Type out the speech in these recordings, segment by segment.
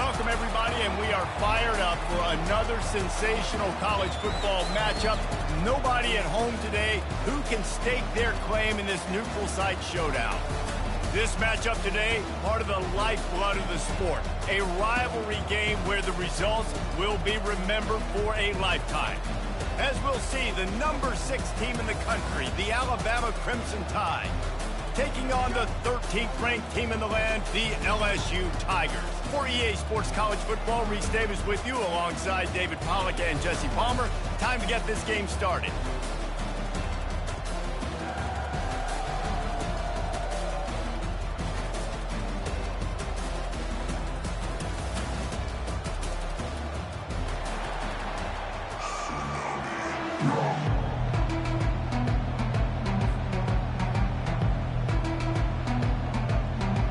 Welcome, everybody, and we are fired up for another sensational college football matchup. Nobody at home today who can stake their claim in this neutral site showdown. This matchup today, part of the lifeblood of the sport. A rivalry game where the results will be remembered for a lifetime. As we'll see, the number 6 team in the country, the Alabama Crimson Tide, taking on the 13th ranked team in the land, the LSU Tigers. For EA Sports College Football, Reese Davis with you alongside David Pollack and Jesse Palmer. Time to get this game started.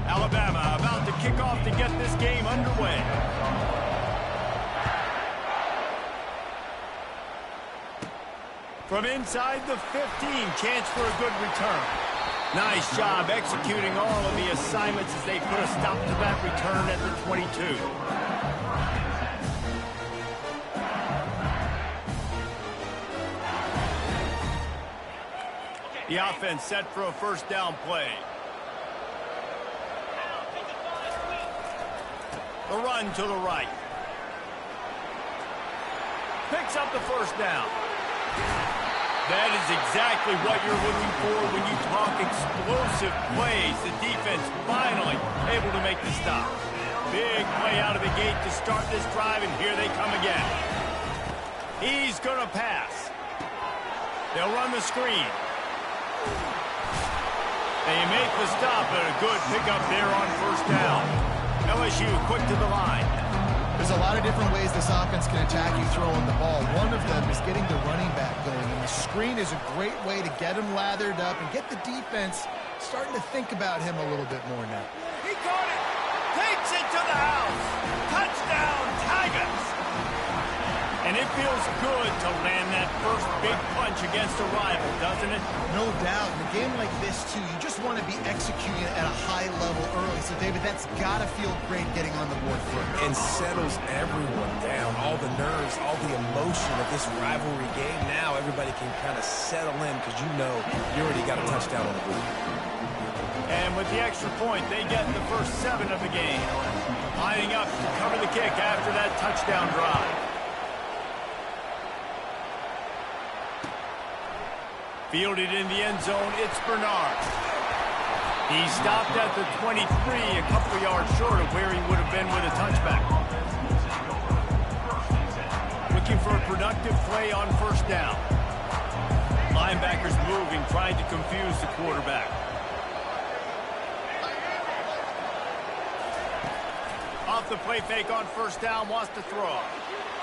Alabama about to kick off to get this game underway. From inside the 15, chance for a good return. Nice job executing all of the assignments as they put a stop to that return at the 22. The offense set for a first down play. The run to the right. Picks up the first down. That is exactly what you're looking for when you talk explosive plays. The defense finally able to make the stop. Big play out of the gate to start this drive, and here they come again. He's going to pass. They'll run the screen. They make the stop, but a good pickup there on first down. LSU quick to the line. There's a lot of different ways this offense can attack you throwing the ball. One of them is getting the running back going, and the screen is a great way to get him lathered up and get the defense starting to think about him a little bit more now. He caught it. Takes it to the house. Touchdown, Tigers. And it feels good to land that first big punch against a rival, doesn't it? No doubt. In a game like this, too, you just want to be executing at a high level early. So, David, that's got to feel great getting on the board first. And settles everyone down. All the nerves, all the emotion of this rivalry game. Now everybody can kind of settle in because you know you already got a touchdown on the board. And with the extra point, they get the first 7 of the game. Lining up to cover the kick after that touchdown drive. Fielded in the end zone, it's Bernard. He stopped at the 23, a couple yards short of where he would have been with a touchback. Looking for a productive play on first down. Linebackers moving, trying to confuse the quarterback. Off the play fake on first down, wants to throw.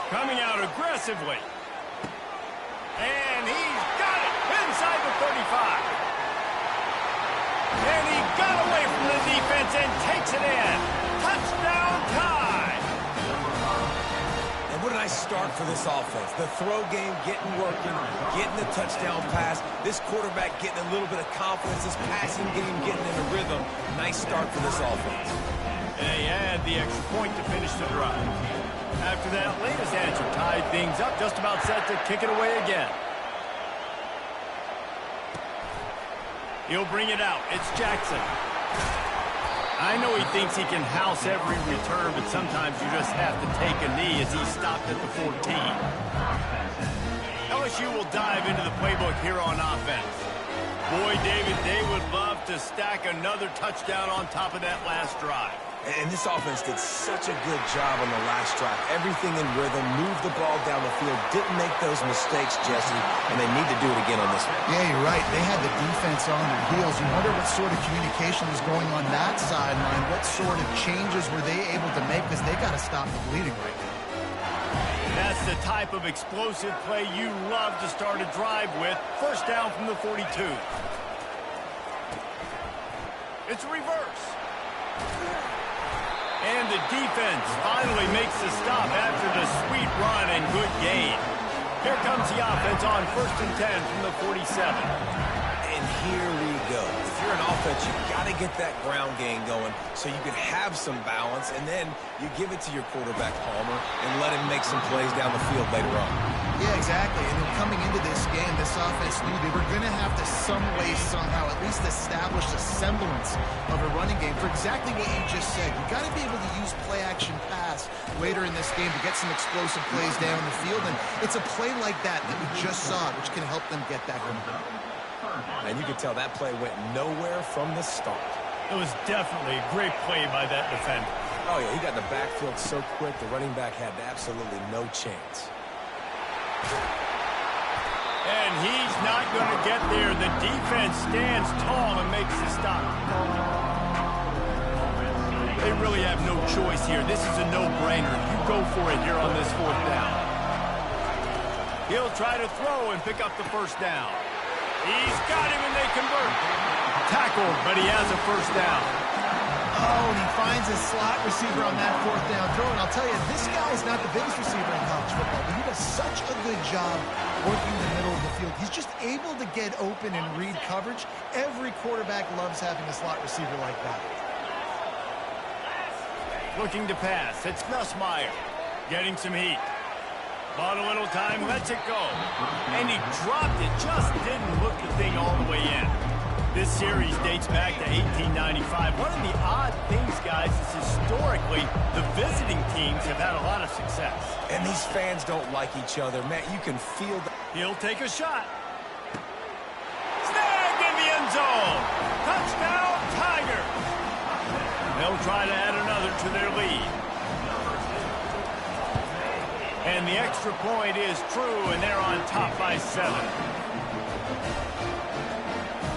Coming out aggressively. And he's got it inside the 35. And he got away from the defense and takes it in. Touchdown Tide. And what a nice start for this offense. The throw game getting working, getting the touchdown pass. This quarterback getting a little bit of confidence. This passing game getting in a rhythm. Nice start for this offense. And they add the extra point to finish the drive. After that latest answer tied things up, just about set to kick it away again. He'll bring it out. It's Jackson. I know he thinks he can house every return, but sometimes you just have to take a knee as he stopped at the 14. LSU will dive into the playbook here on offense. Boy, David, they would love to stack another touchdown on top of that last drive. And this offense did such a good job on the last drive. Everything in rhythm, moved the ball down the field, didn't make those mistakes, Jesse, and they need to do it again on this one. Yeah, you're right. They had the defense on their heels. You wonder what sort of communication is going on that sideline. What sort of changes were they able to make, because they got to stop the bleeding right now. That's the type of explosive play you love to start a drive with. First down from the 42. It's a reverse. And the defense finally makes the stop after the sweet run and good gain. Here comes the offense on 1st and 10 from the 47. And here we go. If you're an offense, you got to get that ground game going so you can have some balance, and then you give it to your quarterback, Palmer, and let him make some plays down the field later on. Yeah, exactly. And then coming into this game, this offense knew they were going to have to some way, somehow, at least establish a semblance of a running game for exactly what you just said. You got to be able to use play-action pass later in this game to get some explosive plays down the field, and it's a play like that we just saw, which can help them get that going. And you can tell that play went nowhere from the start. It was definitely a great play by that defender. Oh, yeah, he got in the backfield so quick, the running back had absolutely no chance. And he's not going to get there. The defense stands tall and makes the stop. They really have no choice here. This is a no-brainer. You go for it here on this 4th down. He'll try to throw and pick up the 1st down. He's got him and they convert. Tackled, but he has a 1st down. Oh, and he finds a slot receiver on that 4th down throw. And I'll tell you, this guy is not the biggest receiver in college football, but he does such a good job working the middle of the field. He's just able to get open and read coverage. Every quarterback loves having a slot receiver like that. Looking to pass. It's Nussmeier. Getting some heat. Bought a little time, lets it go. And he dropped it, just didn't hook the thing all the way in. This series dates back to 1895. One of the odd things, guys, is historically the visiting teams have had a lot of success. And these fans don't like each other. Matt, you can feel that. He'll take a shot. Snagged in the end zone. Touchdown, Tigers. They'll try to add another to their lead. And the extra point is true, and they're on top by 7.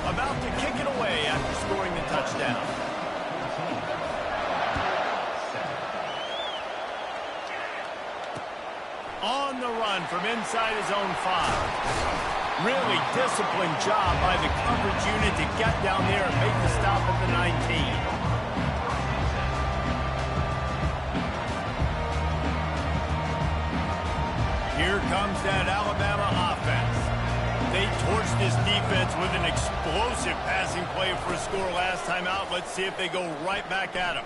About to kick it away after scoring the touchdown. On the run from inside his own 5. Really disciplined job by the coverage unit to get down there and make the stop at the 19. Here comes that Alabama offense. They torched this defense with an explosive passing play for a score last time out. Let's see if they go right back at him.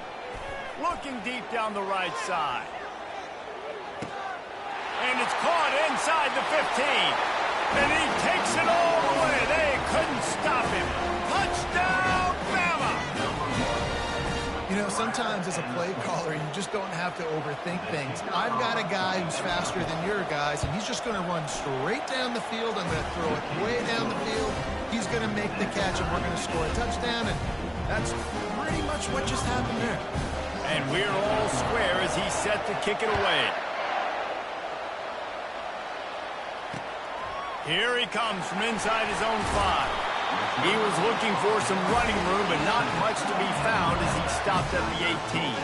Looking deep down the right side. And it's caught inside the 15. And he takes it all the way. They couldn't stop him. Touchdown, Bama! You know, sometimes as a play caller, you just don't have to overthink things. I've got a guy who's faster than your guys, and he's just going to run straight down the field. I'm going to throw it way down the field. He's going to make the catch, and we're going to score a touchdown, and that's pretty much what just happened there. And we're all square as he's set to kick it away. Here he comes from inside his own 5. He was looking for some running room, but not much to be found as he stopped at the 18.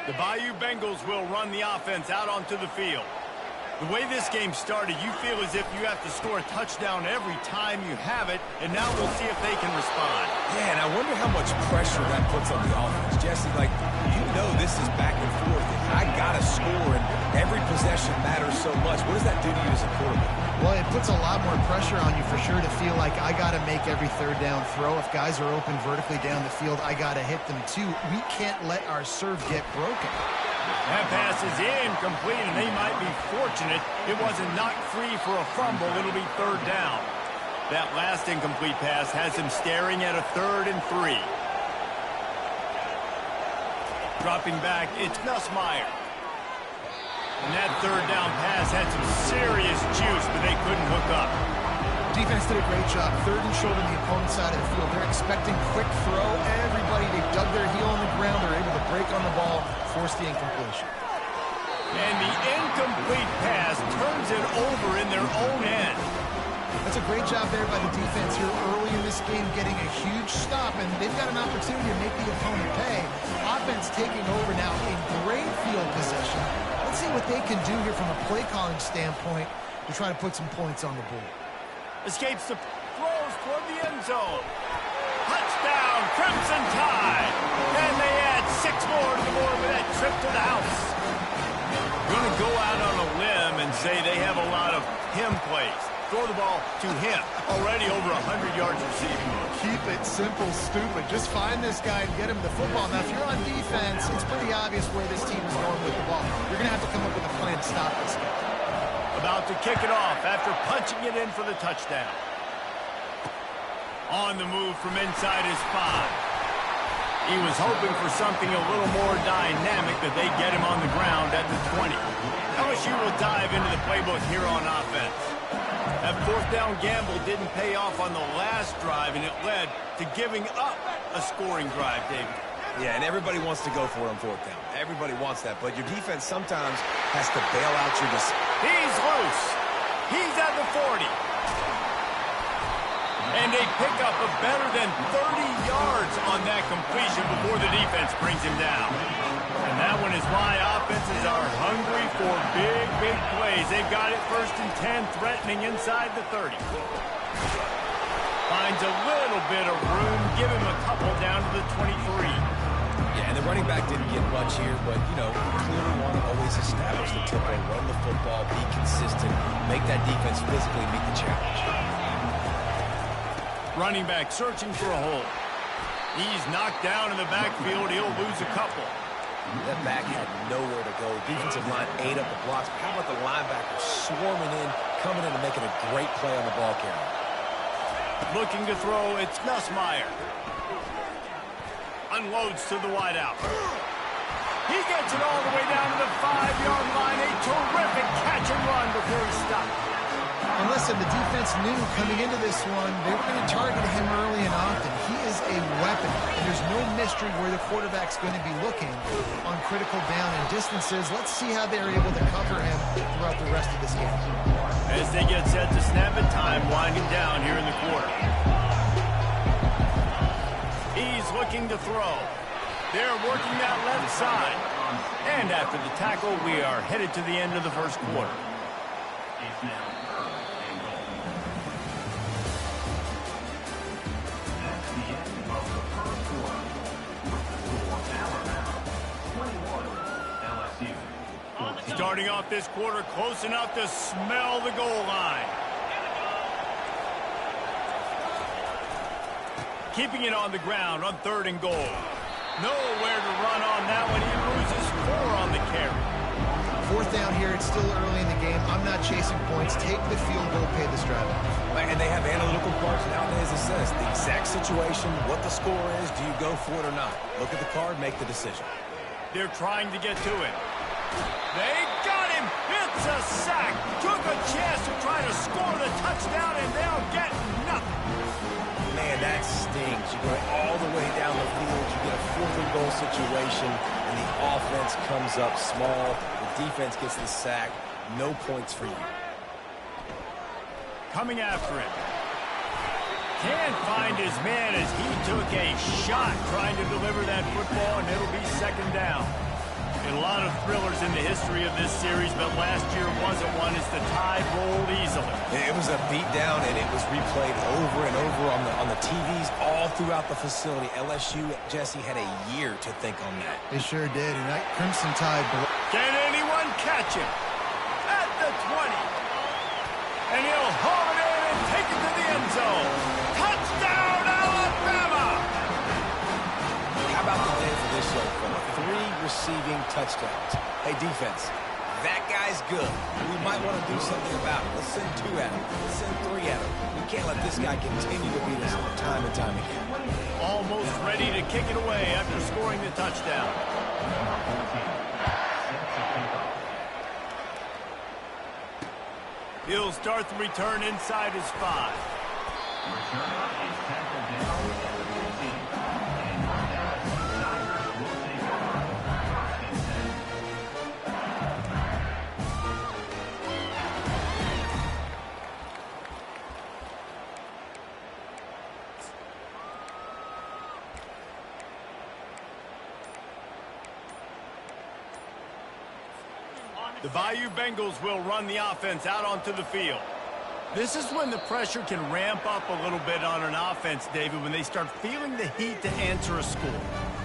The Bayou Bengals will run the offense out onto the field. The way this game started, you feel as if you have to score a touchdown every time you have it, and now we'll see if they can respond. Yeah, and I wonder how much pressure that puts on the offense. Jesse, like, you know this is back and forth. I got to score, and every possession matters so much. What does that do to you as a quarterback? Well, it puts a lot more pressure on you for sure to feel like I got to make every 3rd down throw. If guys are open vertically down the field, I got to hit them too. We can't let our serve get broken. That pass is incomplete, and they might be fortunate it wasn't knocked free for a fumble. It'll be 3rd down. That last incomplete pass has him staring at a 3rd and 3. Dropping back, it's Nussmeier. And that 3rd down pass had some serious juice, but they couldn't hook up. Defense did a great job. 3rd and short on the opponent's side of the field. They're expecting quick throw. Everybody, they dug their heel on the ground. They're able to break on the ball, force the incompletion. And the incomplete pass turns it over in their own end. That's a great job there by the defense here early in this game, getting a huge stop, and they've got an opportunity to make the opponent pay. Offense taking over now in great field possession. Let's see what they can do here from a play calling standpoint to try to put some points on the board. Escapes the throws toward the end zone. Touchdown, Crimson Tide. And they add 6 more to the board with that trip to the house. Going to go out on a limb and say they have a lot of him plays. Throw the ball to him. Already over 100 yards receiving. Keep it simple, stupid. Just find this guy and get him the football. Now, if you're on defense, it's pretty obvious where this team is going with the ball. You're going to have to come up with a plan to stop this guy. About to kick it off after punching it in for the touchdown. On the move from inside his 5. He was hoping for something a little more dynamic, that they get him on the ground at the 20. LSU will dive into the playbook here on offense. That fourth down gamble didn't pay off on the last drive, and it led to giving up a scoring drive, David. Yeah, and everybody wants to go for it on fourth down. Everybody wants that, but your defense sometimes has to bail out your decision. He's loose. He's at the 40. And they pick up a better than 30 yards on that completion before the defense brings him down. And that one is why offenses are hungry for big, big plays. They've got it 1st and 10, threatening inside the 30. Finds a little bit of room, give him a couple down to the 23. Yeah, and the running back didn't get much here, but, you know, clearly want to always establish the tempo, run the football, be consistent, make that defense physically meet the challenge. Running back searching for a hole. He's knocked down in the backfield. He'll lose a couple. That back had nowhere to go. Defensive line ate up the blocks. How about the linebacker swarming in, coming in and making a great play on the ball carrier? Looking to throw, it's Nussmeier. Unloads to the wideout. He gets it all the way down to the 5-yard line. A terrific catch and run before he stopped. And listen, the defense knew coming into this one, they were going to target him early and often. He is a weapon, and there's no mystery where the quarterback's going to be looking on critical down and distances. Let's see how they're able to cover him throughout the rest of this game. As they get set to snap it, time winding down here in the quarter. He's looking to throw. They're working that left side. And after the tackle, we are headed to the end of the first quarter. Starting off this quarter close enough to smell the goal line. Keeping it on the ground on 3rd and goal. Nowhere to run on that one. He loses 4 on the carry. 4th down here. It's still early in the game. I'm not chasing points. Take the field goal, pay this drive. And they have analytical cards nowadays that says the exact situation, what the score is, do you go for it or not? Look at the card, make the decision. They're trying to get to it. They got him. It's a sack. Took a chance to try to score the touchdown, and they'll get nothing. Man, that stings. You go all the way down the field. You get a 4th and goal situation, and the offense comes up small. The defense gets the sack. No points for you. Coming after him. Can't find his man as he took a shot trying to deliver that football, and it'll be 2nd down. A lot of thrillers in the history of this series, but last year wasn't one as the tide rolled easily. It was a beatdown, and it was replayed over and over on the TVs all throughout the facility. LSU, Jesse, had a year to think on that. They sure did, and that Crimson Tide... Can anyone catch him? At the 20. And he'll haul it in and take it to the end zone. Touchdown, Alabama! How about the day for this young fella? 3 receiving touchdowns. Hey, defense, that guy's good. We might want to do something about it. Let's send 2 at him. Let's send 3 at him. We can't let this guy continue to beat us time and time again. Almost ready to kick it away after scoring the touchdown. He'll start the return inside his 5. The Bayou Bengals will run the offense out onto the field. This is when the pressure can ramp up a little bit on an offense, David, when they start feeling the heat to answer a score.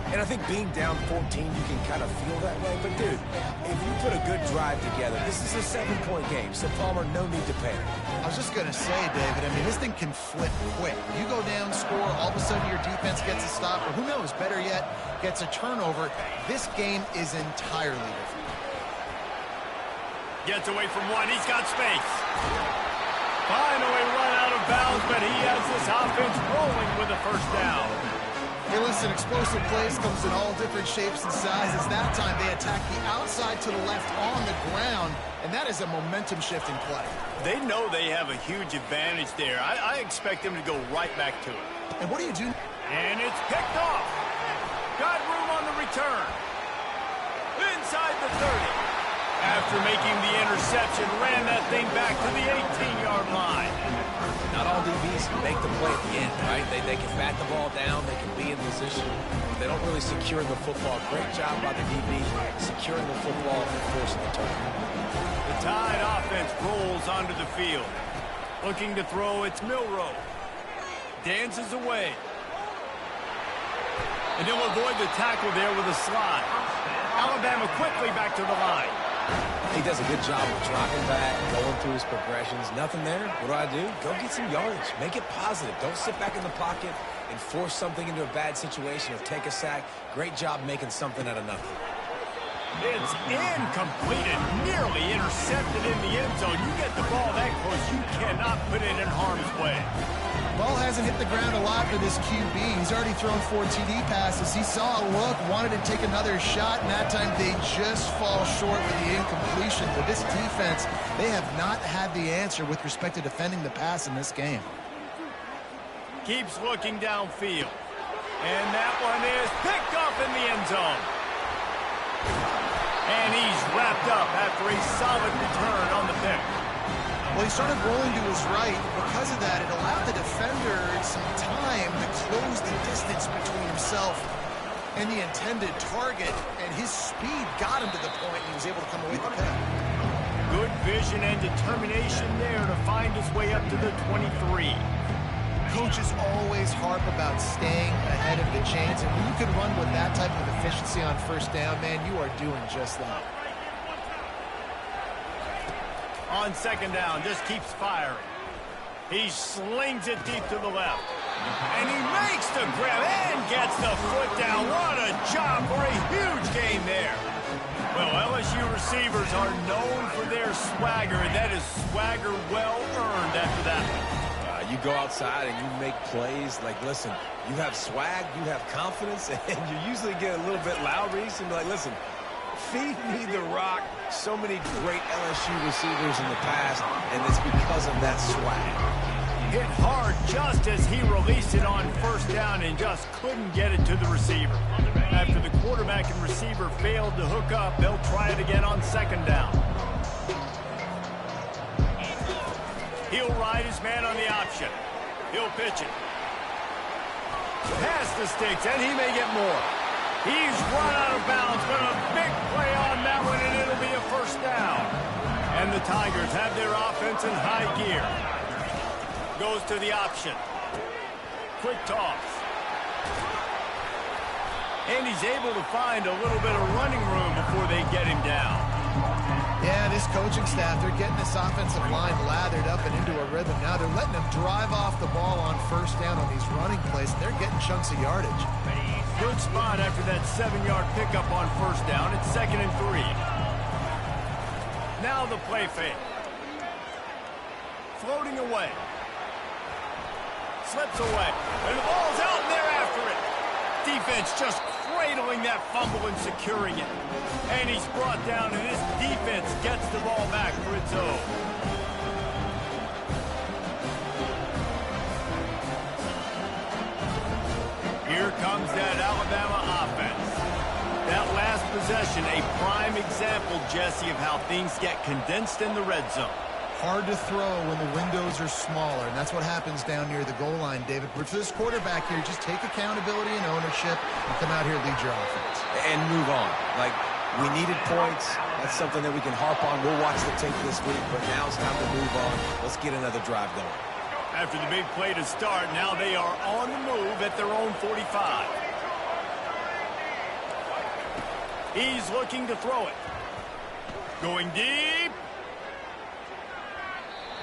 And I think being down 14, you can kind of feel that way. But, dude, if you put a good drive together, this is a 7-point game. So, Palmer, no need to panic. I was just going to say, David, I mean, this thing can flip quick. You go down, score, all of a sudden your defense gets a stop, or who knows, better yet, gets a turnover. This game is entirely different. Gets away from one. He's got space. Finally run out of bounds, but he has this offense rolling with a first down. Hey, listen, explosive plays comes in all different shapes and sizes. That time they attack the outside to the left on the ground, and that is a momentum-shifting play. They know they have a huge advantage there. I expect them to go right back to it. And what do you do? And it's picked off. Got room on the return. Inside the 30. After making the interception, ran that thing back to the 18-yard line. Not all DBs make the play at the end, right? They can bat the ball down, they can be in position. They don't really secure the football. Great job by the DB securing the football and forcing the turnover. The Tide offense rolls onto the field. Looking to throw, it's Milroe. Dances away. And he'll avoid the tackle there with a slide. Alabama quickly back to the line. He does a good job of dropping back, going through his progressions. Nothing there. What do? Go get some yardage. Make it positive. Don't sit back in the pocket and force something into a bad situation or take a sack. Great job making something out of nothing. It's incomplete, nearly intercepted in the end zone. You get the ball that close, you cannot put it in harm's way. Ball hasn't hit the ground a lot for this QB. He's already thrown 4 TD passes. He saw a look, wanted to take another shot, and that time they just fall short with the incompletion. But this defense, they have not had the answer with respect to defending the pass in this game. Keeps looking downfield. And that one is picked up in the end zone. And he's wrapped up after a solid return on the pick. Well, he started rolling to his right. Because of that, it allowed the defender some time to close the distance between himself and the intended target. And his speed got him to the point he was able to come away with the pick. Good vision and determination there to find his way up to the 23. Coaches always harp about staying ahead of the chains, and when you can run with that type of efficiency on first down, man, you are doing just that. On second down, just keeps firing. He slings it deep to the left. And he makes the grab and gets the foot down. What a job for a huge gain there. Well, LSU receivers are known for their swagger, and that is swagger well earned after that one. You go outside and you make plays. Like, listen, you have swag, you have confidence, and you usually get a little bit loud, Reese, and be like, listen, feed me the rock. So many great LSU receivers in the past, and it's because of that swag. Hit hard just as he released it on first down and just couldn't get it to the receiver. After the quarterback and receiver failed to hook up, they'll try it again on second down. He'll ride his man on the option. He'll pitch it. Past the sticks, and he may get more. He's run out of bounds, but a big play on that one, and it'll be a first down. And the Tigers have their offense in high gear. Goes to the option. Quick toss. And he's able to find a little bit of running room before they get him down. Yeah, this coaching staff, they're getting this offensive line lathered up and into a rhythm. Now they're letting them drive off the ball on first down on these running plays, and they're getting chunks of yardage. Good spot after that 7-yard pickup on first down. It's 2nd and 3. Now the play fake. Floating away. Slips away. And the ball's out, and they're after it. Defense just cradling that fumble and securing it. And he's brought down, and this defense gets the ball back for its own. Here comes that Alabama offense. That last possession, a prime example, Jesse, of how things get condensed in the red zone. Hard to throw when the windows are smaller, and that's what happens down near the goal line, David. But for this quarterback here, just take accountability and ownership and come out here and lead your offense. And move on. Like, We needed points. That's something that we can harp on. We'll watch the tape this week, but now it's time to move on. Let's get another drive going. After the big play to start, now they are on the move at their own 45. He's looking to throw it. Going deep.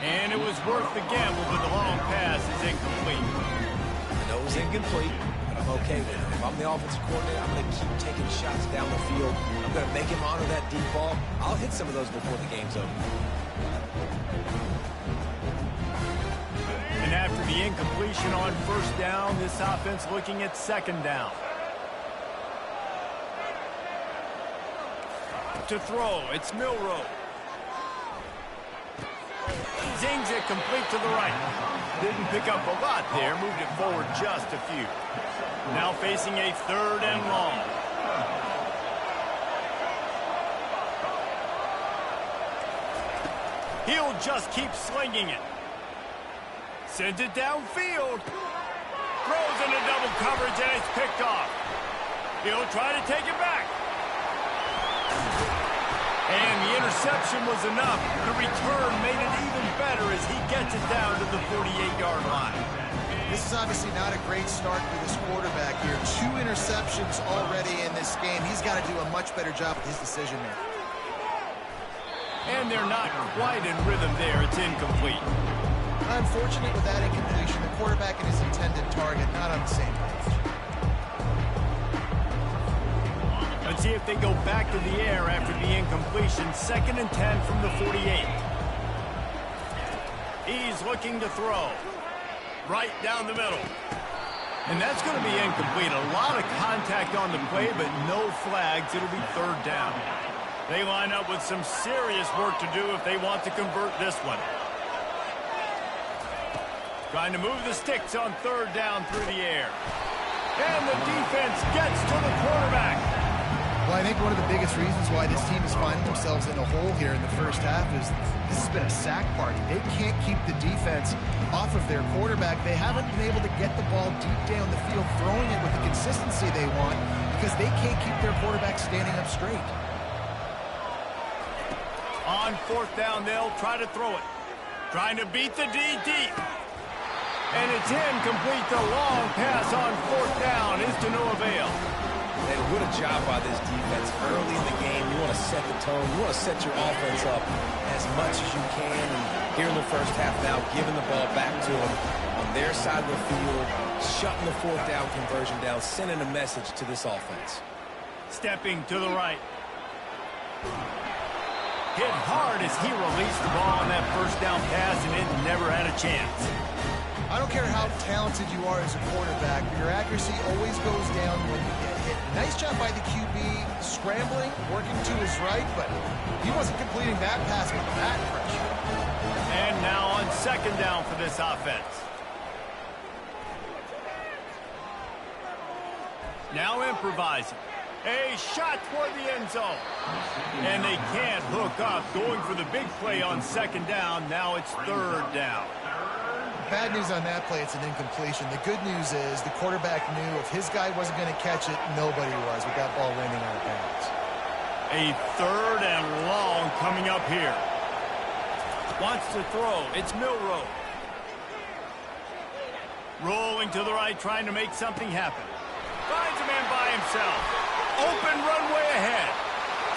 And it was worth the gamble, but the long pass is incomplete. I know it was incomplete, but I'm okay with it. If I'm the offensive coordinator, I'm going to keep taking shots down the field. I'm going to make him honor that deep ball. I'll hit some of those before the game's over. And after the incompletion on first down, this offense looking at second down. To throw, it's Milroe. Zings it complete to the right. Didn't pick up a lot there, moved it forward just a few. Now facing a third and long. He'll just keep slinging it. Sends it downfield. Throws into double coverage and it's picked off. He'll try to take it back. And the interception was enough. The return made it even better as he gets it down to the 48-yard line. This is obviously not a great start for this quarterback here. 2 interceptions already in this game. He's got to do a much better job with his decision making. And they're not quite in rhythm there. It's incomplete. Unfortunate with that incompletion. The quarterback and his intended target not on the same page. Let's see if they go back to the air after the incompletion. 2nd and 10 from the 48. He's looking to throw. Right down the middle. And that's going to be incomplete. A lot of contact on the play, but no flags. It'll be 3rd down. They line up with some serious work to do if they want to convert this one. Trying to move the sticks on 3rd down through the air. And the defense gets to the quarterback. Well, I think one of the biggest reasons why this team is finding themselves in a hole here in the first half is this has been a sack party. They can't keep the defense off of their quarterback. They haven't been able to get the ball deep down the field, throwing it with the consistency they want because they can't keep their quarterback standing up straight. On 4th down, they'll try to throw it. Trying to beat the D deep. And it's incomplete. The long pass on 4th down is to no avail. And what a job by this defense. Early in the game, you want to set the tone. You want to set your offense up as much as you can. And here in the first half now, giving the ball back to them on their side of the field, shutting the 4th down conversion down, sending a message to this offense. Stepping to the right. Hit hard as he released the ball on that 1st down pass, and it never had a chance. I don't care how talented you are as a quarterback, your accuracy always goes down when you get hit. Nice job by the QB, scrambling, working to his right, but he wasn't completing that pass with that pressure. And now on 2nd down for this offense. Now improvising. A shot toward the end zone. And they can't hook up, going for the big play on 2nd down. Now it's 3rd down. Bad news on that play, it's an incompletion. The good news is the quarterback knew if his guy wasn't going to catch it, nobody was with that ball landing out of bounds. A 3rd and long coming up here. Wants to throw. It's Milroe. Rolling to the right, trying to make something happen. Finds a man by himself. Open runway ahead.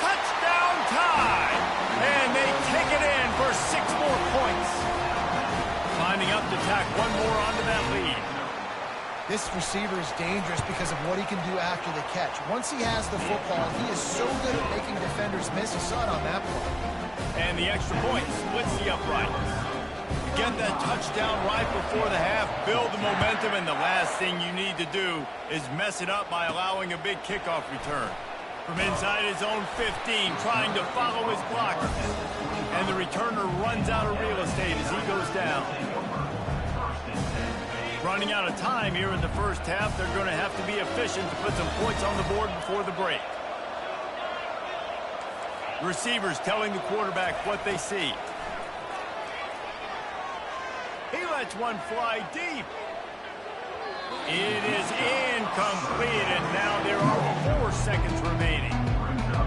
Touchdown tie. And they take it in for 6 more points. Lining up to tack one more onto that lead. This receiver is dangerous because of what he can do after the catch. Once he has the football, he is so good at making defenders miss. You saw it on that play. And the extra point splits the uprights. Get that touchdown right before the half, build the momentum, and the last thing you need to do is mess it up by allowing a big kickoff return. From inside his own 15, trying to follow his blocker. And the returner runs out of real estate as he goes down. Running out of time here in the first half, they're going to have to be efficient to put some points on the board before the break. Receivers telling the quarterback what they see. He lets one fly deep. It is complete, and now there are 4 seconds remaining.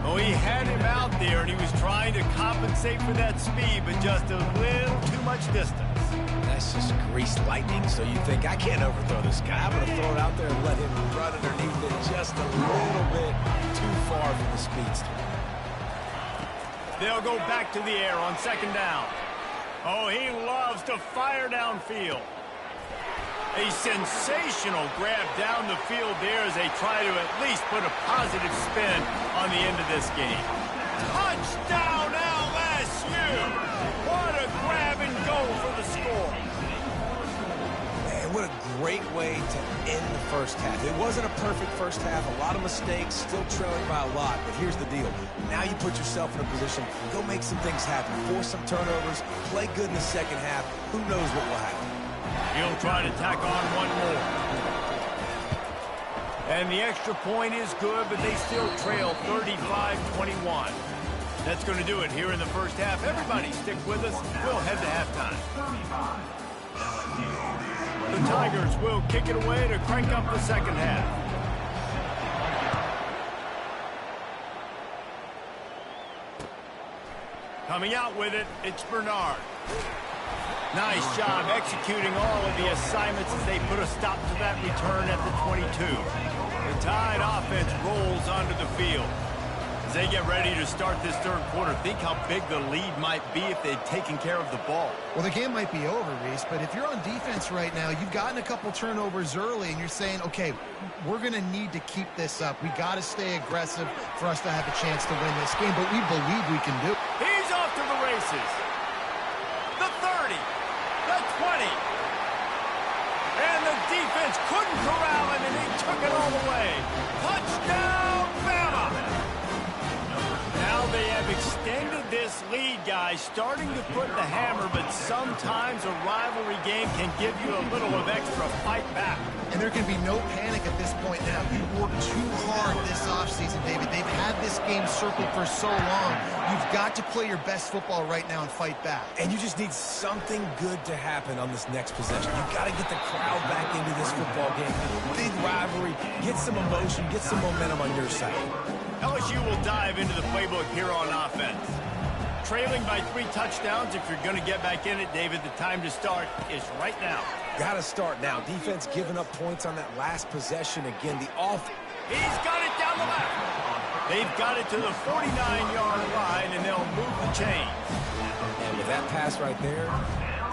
Oh, he had him out there, and he was trying to compensate for that speed, but just a little too much distance. That's just greased lightning, so you think, I can't overthrow this guy. I'm going to throw it out there and let him run underneath it just a little bit too far for the speedster. They'll go back to the air on 2nd down. Oh, he loves to fire downfield. A sensational grab down the field there as they try to at least put a positive spin on the end of this game. Touchdown LSU! What a grab and go for the score. Man, what a great way to end the first half. It wasn't a perfect first half, a lot of mistakes, still trailing by a lot, but here's the deal. Now you put yourself in a position, go make some things happen, force some turnovers, play good in the second half. Who knows what will happen? He'll try to tack on one more. And the extra point is good, but they still trail 35-21. That's going to do it here in the first half. Everybody stick with us. We'll head to halftime. The Tigers will kick it away to crank up the second half. Coming out with it, it's Bernard. Nice job executing all of the assignments as they put a stop to that return at the 22. The Tide offense rolls onto the field. As they get ready to start this third quarter, think how big the lead might be if they'd taken care of the ball. Well, the game might be over, Reese, but if you're on defense right now, you've gotten a couple turnovers early, and you're saying, okay, we're going to need to keep this up. We got to stay aggressive for us to have a chance to win this game, but we believe we can do it. He's off to the races. The 30, the 20. And the defense couldn't corral him, and he took it all the way. Touchdown, Bama! Now they have extended this lead, guys, starting to put the hammer, but sometimes a rivalry game can give you a little of extra fight back. And there can be no panic at this point now. You worked too hard this offseason, David. They've had this game circled for so long. You've got to play your best football right now and fight back. And you just need something good to happen on this next possession. You've got to get the crowd back into this football game. Big rivalry. Get some emotion. Get some momentum on your side. LSU will dive into the playbook here on offense. Trailing by 3 touchdowns. If you're going to get back in it, David, the time to start is right now. Got to start now. Defense giving up points on that last possession. Again, the off. He's got it down the left. They've got it to the 49-yard line, and they'll move the chains. And with that pass right there,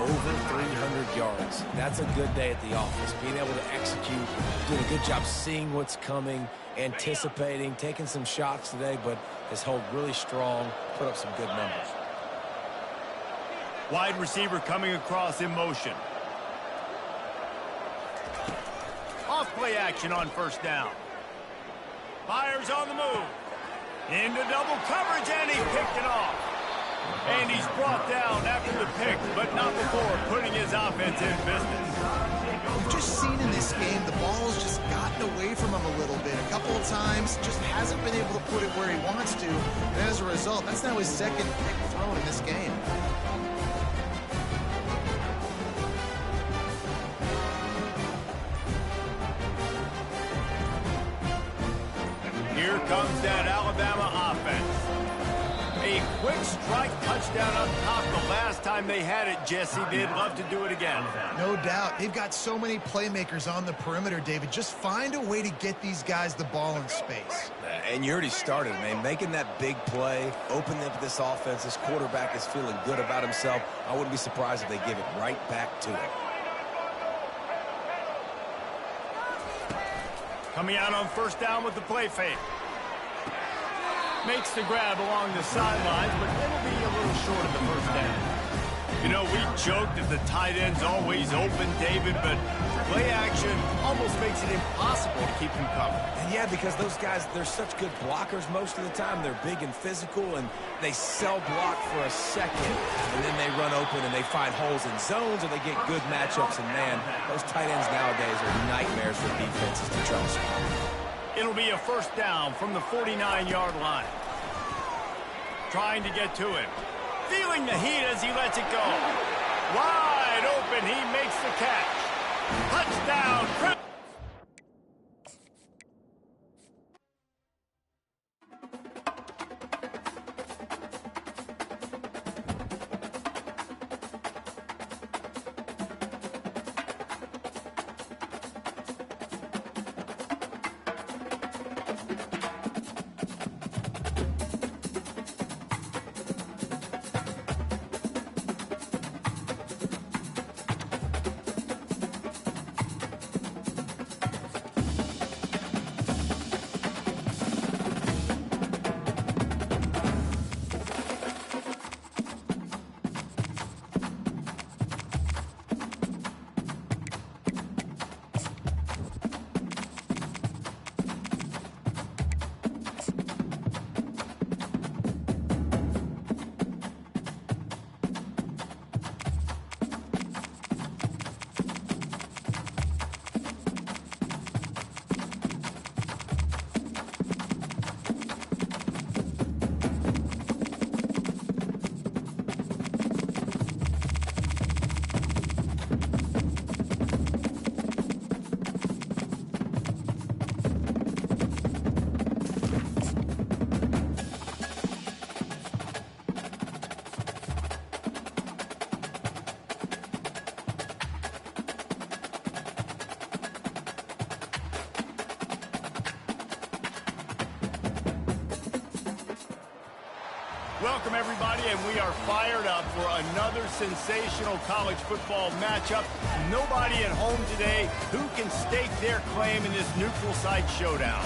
over 300 yards. That's a good day at the office. Being able to execute, doing a good job seeing what's coming, anticipating, taking some shots today, but has held really strong, put up some good numbers. Wide receiver coming across in motion. Off play action on first down. Fires on the move. Into double coverage, and he picked it off. And he's brought down after the pick, but not before putting his offense in business. We've just seen in this game the ball's just gotten away from him a little bit. A couple of times, just hasn't been able to put it where he wants to. And as a result, that's now his second pick thrown in this game. Here comes that Alabama offense. A quick strike touchdown up top the last time they had it, Jesse. They'd love to do it again. No doubt. They've got so many playmakers on the perimeter, David. Just find a way to get these guys the ball in space. And you already started, man. Making that big play, opening up this offense. This quarterback is feeling good about himself. I wouldn't be surprised if they give it right back to him. Coming out on first down with the play fake. Makes the grab along the sidelines, but it'll be a little short of the first down. You know, we joked that the tight end's always open, David, but play action almost makes it impossible to keep him covered. And yeah, because those guys, they're such good blockers most of the time. They're big and physical, and they sell block for a second, and then they run open and they find holes in zones, or they get good matchups. And man, those tight ends nowadays are nightmares for defenses to try to spot. It'll be a first down from the 49-yard line. Trying to get to it. Feeling the heat as he lets it go. Wide open, he makes the catch. Touchdown. Welcome, everybody, and we are fired up for another sensational college football matchup. Nobody at home today who can stake their claim in this neutral site showdown.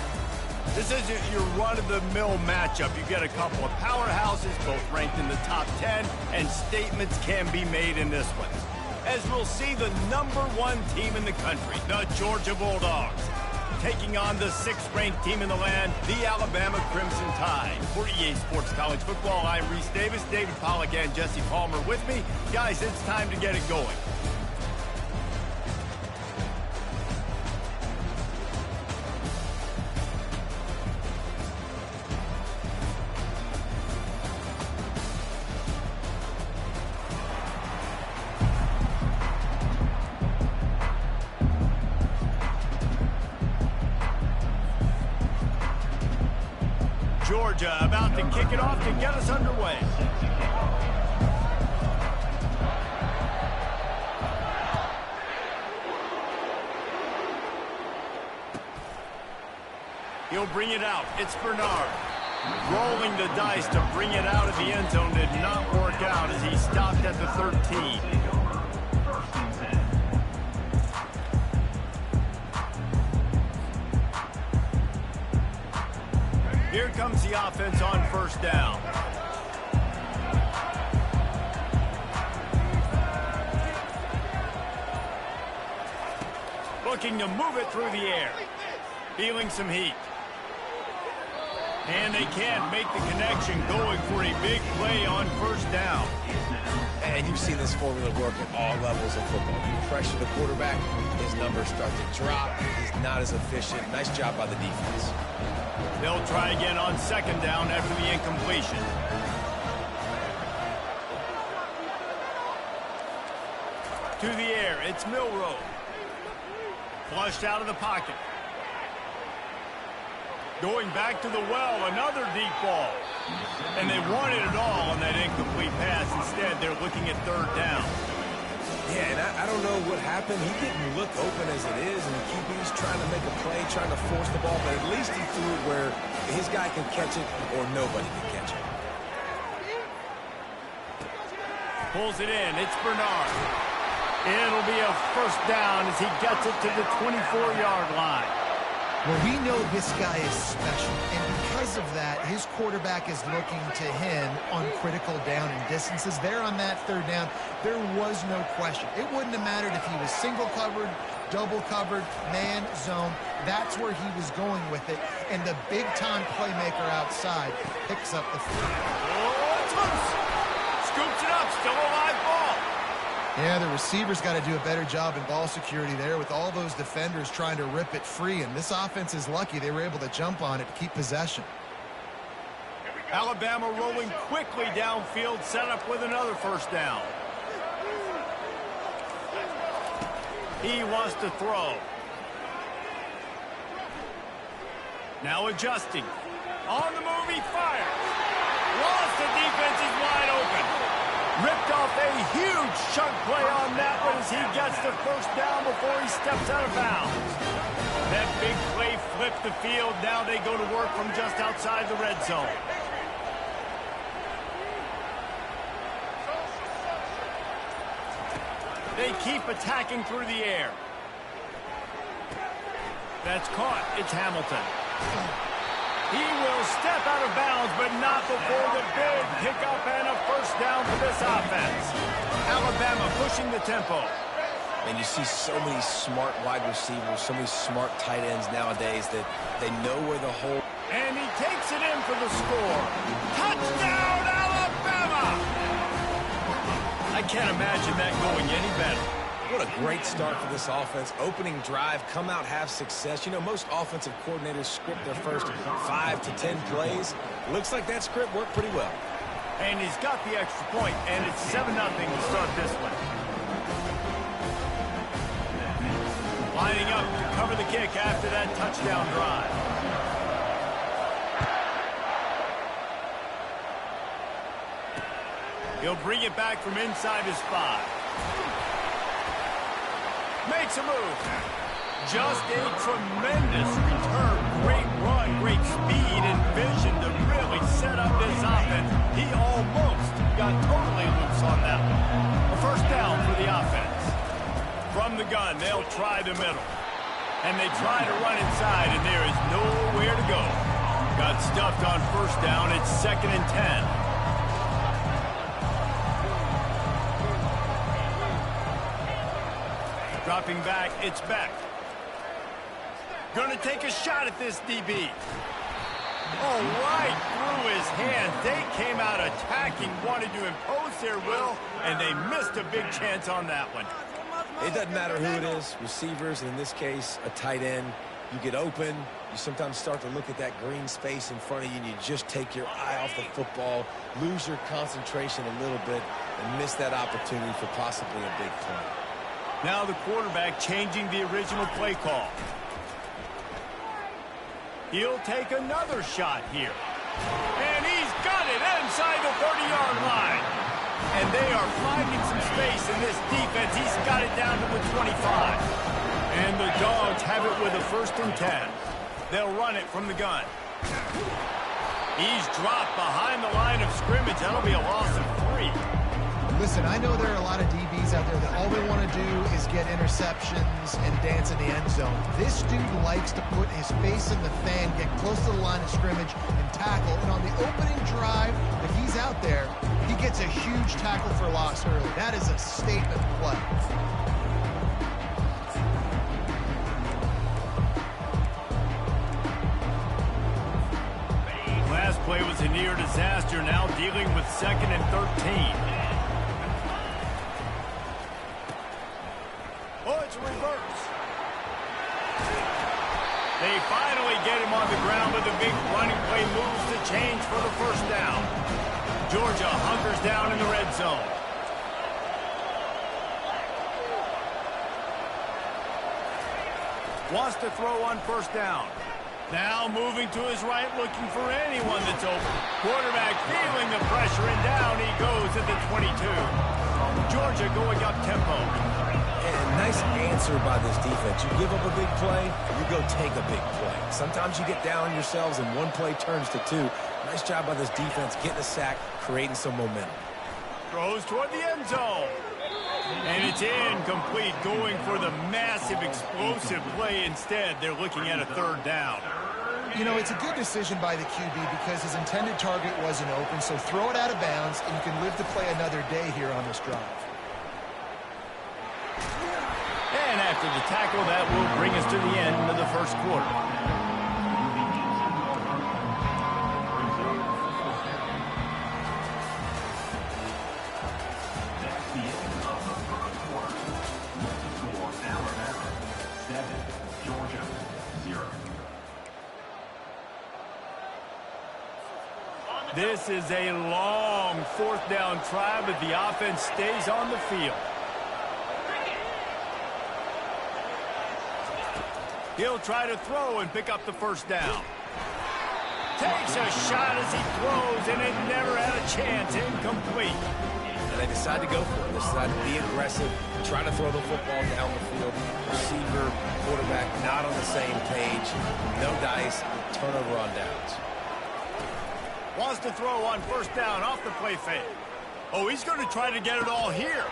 This isn't your run-of-the-mill matchup. You get a couple of powerhouses, both ranked in the top 10, and statements can be made in this one. As we'll see the #1 team in the country, the Georgia Bulldogs, taking on the 6th-ranked team in the land, the Alabama Crimson Tide. For EA Sports College Football, I'm Reese Davis, David Pollack, and Jesse Palmer with me. Guys, it's time to get it going. Georgia about to kick it off to get us underway. He'll bring it out. It's Bernard. Rolling the dice to bring it out of the end zone did not work out as he stopped at the 13. Here comes the offense on first down. Looking to move it through the air. Feeling some heat. And they can't make the connection, going for a big play on first down. And you've seen this formula work at all levels of football. You pressure the quarterback, his numbers start to drop. He's not as efficient. Nice job by the defense. They'll try again on second down after the incompletion. To the air, it's Milroe. Flushed out of the pocket. Going back to the well, another deep ball. And they wanted it all on that incomplete pass. Instead, they're looking at third down. Yeah, and I don't know what happened. He didn't look open as it is, and the QB's trying to make a play, trying to force the ball, but at least he threw it where his guy can catch it or nobody can catch it. Pulls it in. It's Bernard. It'll be a first down as he gets it to the 24-yard line. Well, we know this guy is special, and because of that, his quarterback is looking to him on critical down and distances. There on that third down, there was no question. It wouldn't have mattered if he was single covered, double covered, man, zone. That's where he was going with it, and the big-time playmaker outside picks up the field. Oh, it's loose. Scoops it up, still a live ball. Yeah, the receiver's got to do a better job in ball security there with all those defenders trying to rip it free, and this offense is lucky they were able to jump on it to keep possession. Alabama rolling quickly downfield, set up with another first down. He wants to throw. Now adjusting. On the move, he fires. Lost, the defense is wide open. Ripped off a huge chunk play on that one as he gets the first down before he steps out of bounds. That big play flipped the field. Now they go to work from just outside the red zone. They keep attacking through the air. That's caught. It's Hamilton. He will step out of bounds, but not before the big pickup and a first down for this offense. Alabama pushing the tempo. And you see so many smart wide receivers, so many smart tight ends nowadays that they know where the hole. And he takes it in for the score. Touchdown, Alabama! I can't imagine that going any better. What a great start for this offense. Opening drive, come out, have success. You know, most offensive coordinators script their first 5 to 10 plays. Looks like that script worked pretty well. And he's got the extra point, and it's 7-0 to start this one. Lining up to cover the kick after that touchdown drive. He'll bring it back from inside his 5. Makes a move. Just a tremendous return. Great run, great speed, and vision to really set up this offense. He almost got totally loose on that one. A first down for the offense. From the gun, they'll try the middle. And they try to run inside, and there is nowhere to go. Got stuffed on first down. It's 2nd and 10. Dropping back, it's Beck. Going to take a shot at this DB. Oh, right through his hands. They came out attacking, wanted to impose their will, and they missed a big chance on that one. It doesn't matter who it is, receivers, in this case, a tight end. You get open, you sometimes start to look at that green space in front of you, and you just take your eye off the football, lose your concentration a little bit, and miss that opportunity for possibly a big play. Now the quarterback changing the original play call. He'll take another shot here. And he's got it inside the 30-yard line. And they are finding some space in this defense. He's got it down to the 25. And the Dogs have it with a 1st and 10. They'll run it from the gun. He's dropped behind the line of scrimmage. That'll be a loss of 3. Listen, I know there are a lot of DBs out there that all they want to do is get interceptions and dance in the end zone. This dude likes to put his face in the fan, get close to the line of scrimmage, and tackle. And on the opening drive, if he's out there, he gets a huge tackle for loss early. That is a statement play. Last play was a near disaster, now dealing with 2nd and 13. Oh, it's a reverse. They finally get him on the ground, but the big running play moves the change for the first down. Georgia hunkers down in the red zone. Wants to throw on first down. Now moving to his right, looking for anyone that's open. Quarterback feeling the pressure, and down he goes at the 22. Georgia going up tempo. And nice answer by this defense. You give up a big play, you go take a big play. Sometimes you get down on yourselves and one play turns to 2. Nice job by this defense getting a sack, creating some momentum. Throws toward the end zone. And it's incomplete, going for the massive explosive play instead. They're looking at a 3rd down. You know, it's a good decision by the QB because his intended target wasn't open, so throw it out of bounds, and you can live to play another day here on this drive. And after the tackle, that will bring us to the end of the first quarter. This is a long 4th down try, but the offense stays on the field. He'll try to throw and pick up the first down. Takes a shot as he throws, and it never had a chance. Incomplete. And they decide to go for it. They decide to be aggressive, try to throw the football down the field. Receiver, quarterback not on the same page. No dice, turnover on downs. Wants to throw on first down off the play fake. Oh, he's going to try to get it all here.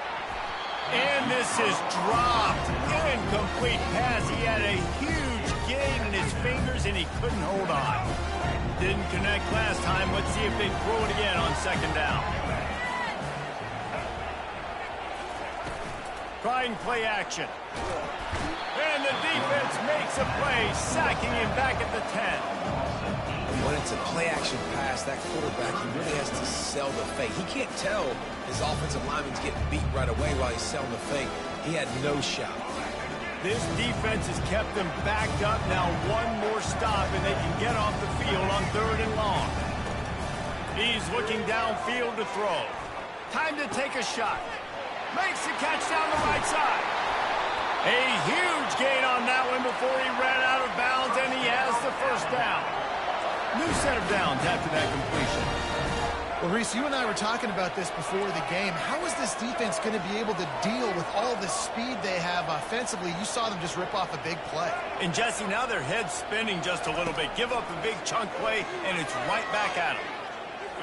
And this is dropped. Incomplete pass. He had a huge gain in his fingers, and he couldn't hold on. Didn't connect last time. Let's see if they throw it again on 2nd down. Trying play action. And the defense makes a play, sacking him back at the 10. When it's a play-action pass, that quarterback, he really has to sell the fake. He can't tell his offensive lineman's getting beat right away while he's selling the fake. He had no shot. This defense has kept them backed up. Now one more stop, and they can get off the field on 3rd and long. He's looking downfield to throw. Time to take a shot. Makes the catch down the right side. A huge gain on that one before he ran out of bounds, and he has the first down. New set of downs after that completion. Well, Reese, you and I were talking about this before the game. How is this defense going to be able to deal with all the speed they have offensively? You saw them just rip off a big play. And, Jesse, now their head's spinning just a little bit. Give up a big chunk play, and it's right back at them.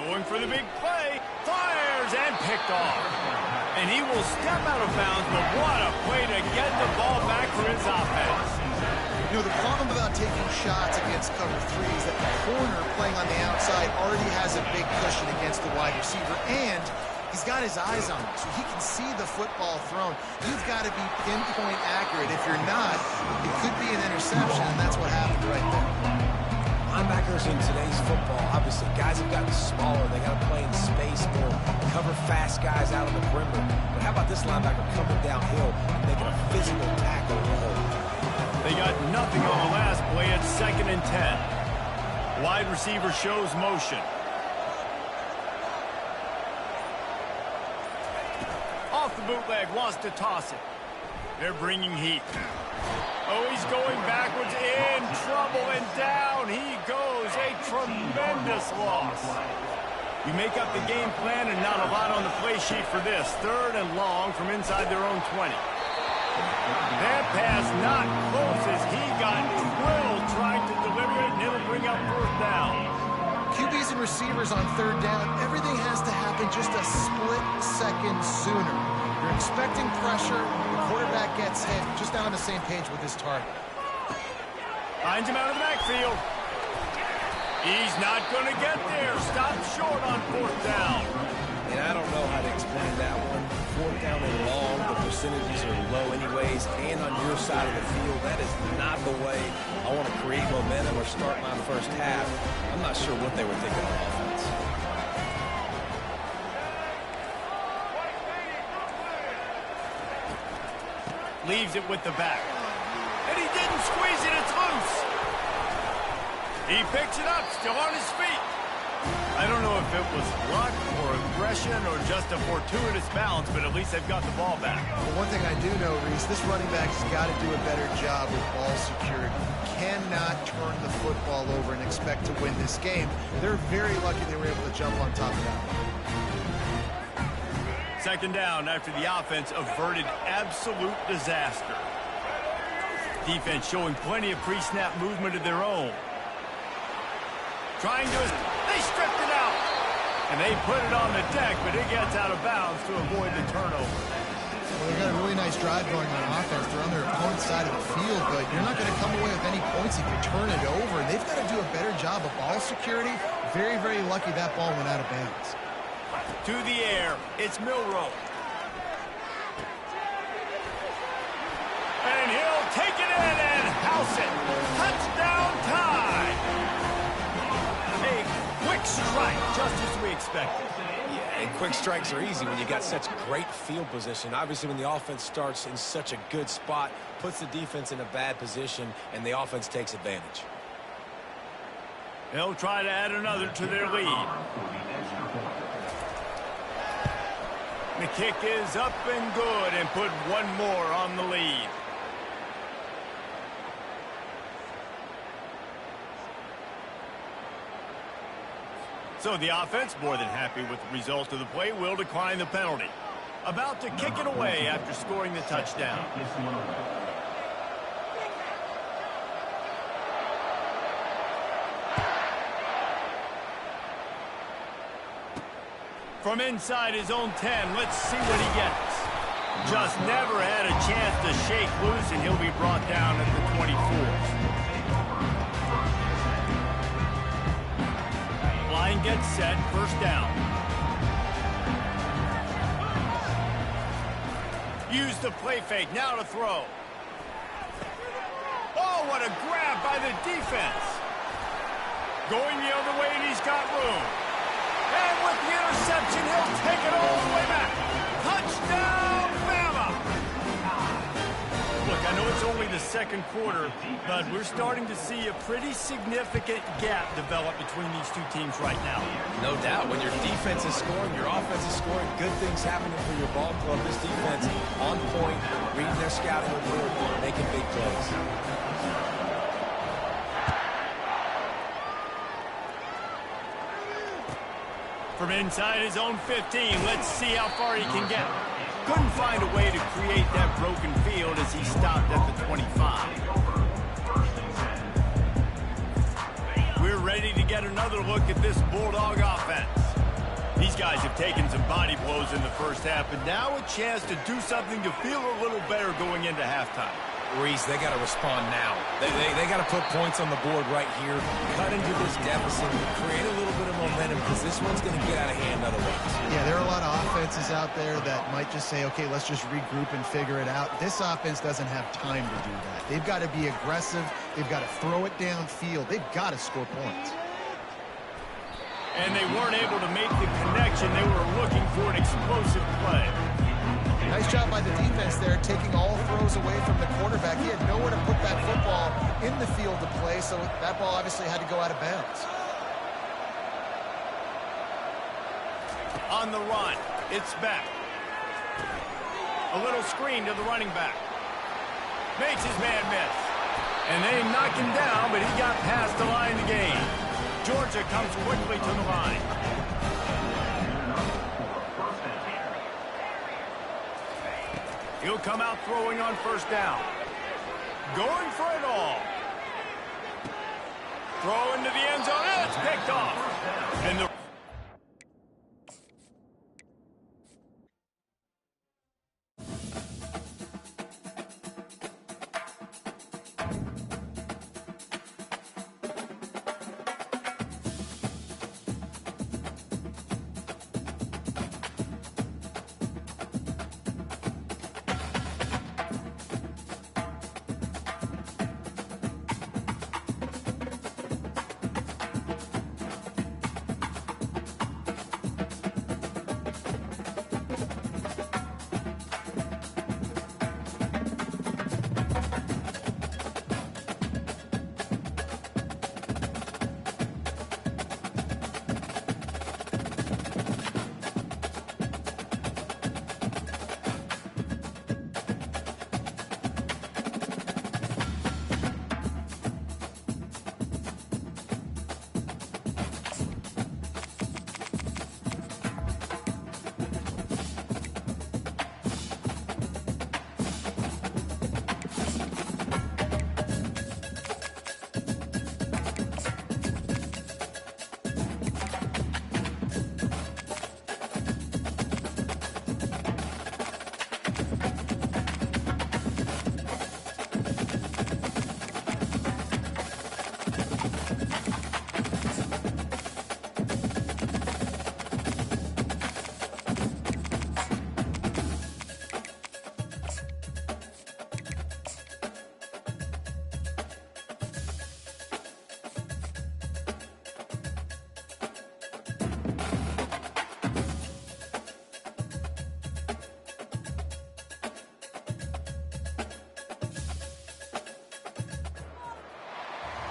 Going for the big play. Fires and picked off. And he will step out of bounds, but what a play to get the ball back for his offense. You know, the problem about taking shots against cover 3 is that the corner playing on the outside already has a big cushion against the wide receiver, and he's got his eyes on him, so he can see the football thrown. You've got to be pinpoint accurate. If you're not, it could be an interception, and that's what happened right there. Linebackers in today's football, obviously, guys have gotten smaller. They got to play in space more, cover fast guys out on the perimeter. But how about this linebacker coming downhill and making a physical tackle in the hole? They got nothing on the last play. It's 2nd and 10. Wide receiver shows motion. Off the bootleg, wants to toss it. They're bringing heat. Oh, he's going backwards, in trouble, and down he goes. A tremendous loss. You make up the game plan and not a lot on the play sheet for this. 3rd and long from inside their own 20. That pass not close as he got drilled trying to deliver it, and it'll bring up 4th down. QBs and receivers on 3rd down, everything has to happen just a split second sooner. You're expecting pressure, the quarterback gets hit, just not on the same page with his target. Finds him out of the backfield. He's not going to get there. Stop short on 4th down. And I don't know how to explain that one. 4th down and long, the percentages are low anyways, and on your side of the field, that is not the way I want to create momentum or start my first half. I'm not sure what they were thinking on offense. Leaves it with the back. And he didn't squeeze it, it's loose. He picks it up, still on his feet. I don't know if it was luck or aggression or just a fortuitous bounce, but at least they've got the ball back. But one thing I do know, Reese, this running back has got to do a better job with ball security. You cannot turn the football over and expect to win this game. They're very lucky they were able to jump on top of that one. 2nd down after the offense averted absolute disaster. Defense showing plenty of pre-snap movement of their own. Trying to... They stripped it out. And they put it on the deck, but it gets out of bounds to avoid the turnover. Well, they've got a really nice drive going on offense. They're on their opponent's side of the field, but you're not going to come away with any points if you turn it over. And they've got to do a better job of ball security. Very, very lucky that ball went out of bounds. To the air, it's Milroe. And he'll take it in and house it. Touchdown time. A quick strike, just as we expected. Yeah, and quick strikes are easy when you got such great field position. Obviously, when the offense starts in such a good spot, puts the defense in a bad position, and the offense takes advantage. They'll try to add another to their lead. The kick is up and good and put one more on the lead. So the offense, more than happy with the result of the play, will decline the penalty. About to kick it away after scoring the touchdown. From inside his own 10, let's see what he gets. Just never had a chance to shake loose, and he'll be brought down at the 24. Line gets set, 1st down. Use the play fake, now to throw. Oh, what a grab by the defense. Going the other way, and he's got room. And with the interception, he'll take it all the way back. Touchdown, Bama! Look, I know it's only the 2nd quarter, but we're starting to see a pretty significant gap develop between these two teams right now. No doubt. When your defense is scoring, your offense is scoring, good things happening for your ball club. This defense on point, reading their scouting report, making big plays. From inside his own 15, let's see how far he can get. Couldn't find a way to create that broken field as he stopped at the 25. We're ready to get another look at this Bulldog offense. These guys have taken some body blows in the first half, but now a chance to do something to feel a little better going into halftime. Reese, they got to respond now. They got to put points on the board right here, cut into this deficit, create a little bit of momentum, because this one's going to get out of hand otherwise. Yeah, there are a lot of offenses out there that might just say, okay, let's just regroup and figure it out. This offense doesn't have time to do that. They've got to be aggressive. They've got to throw it downfield. They've got to score points. And they weren't able to make the connection. They were looking for an explosive play. Nice job by the defense there, taking all throws away from the quarterback. He had nowhere to put that football in the field to play, so that ball obviously had to go out of bounds. On the run, it's back. A little screen to the running back. Makes his man miss. And they knock him down, but he got past the line to gain. Georgia comes quickly to the line. He'll come out throwing on first down. Going for it all. Throw into the end zone. It's picked off. And the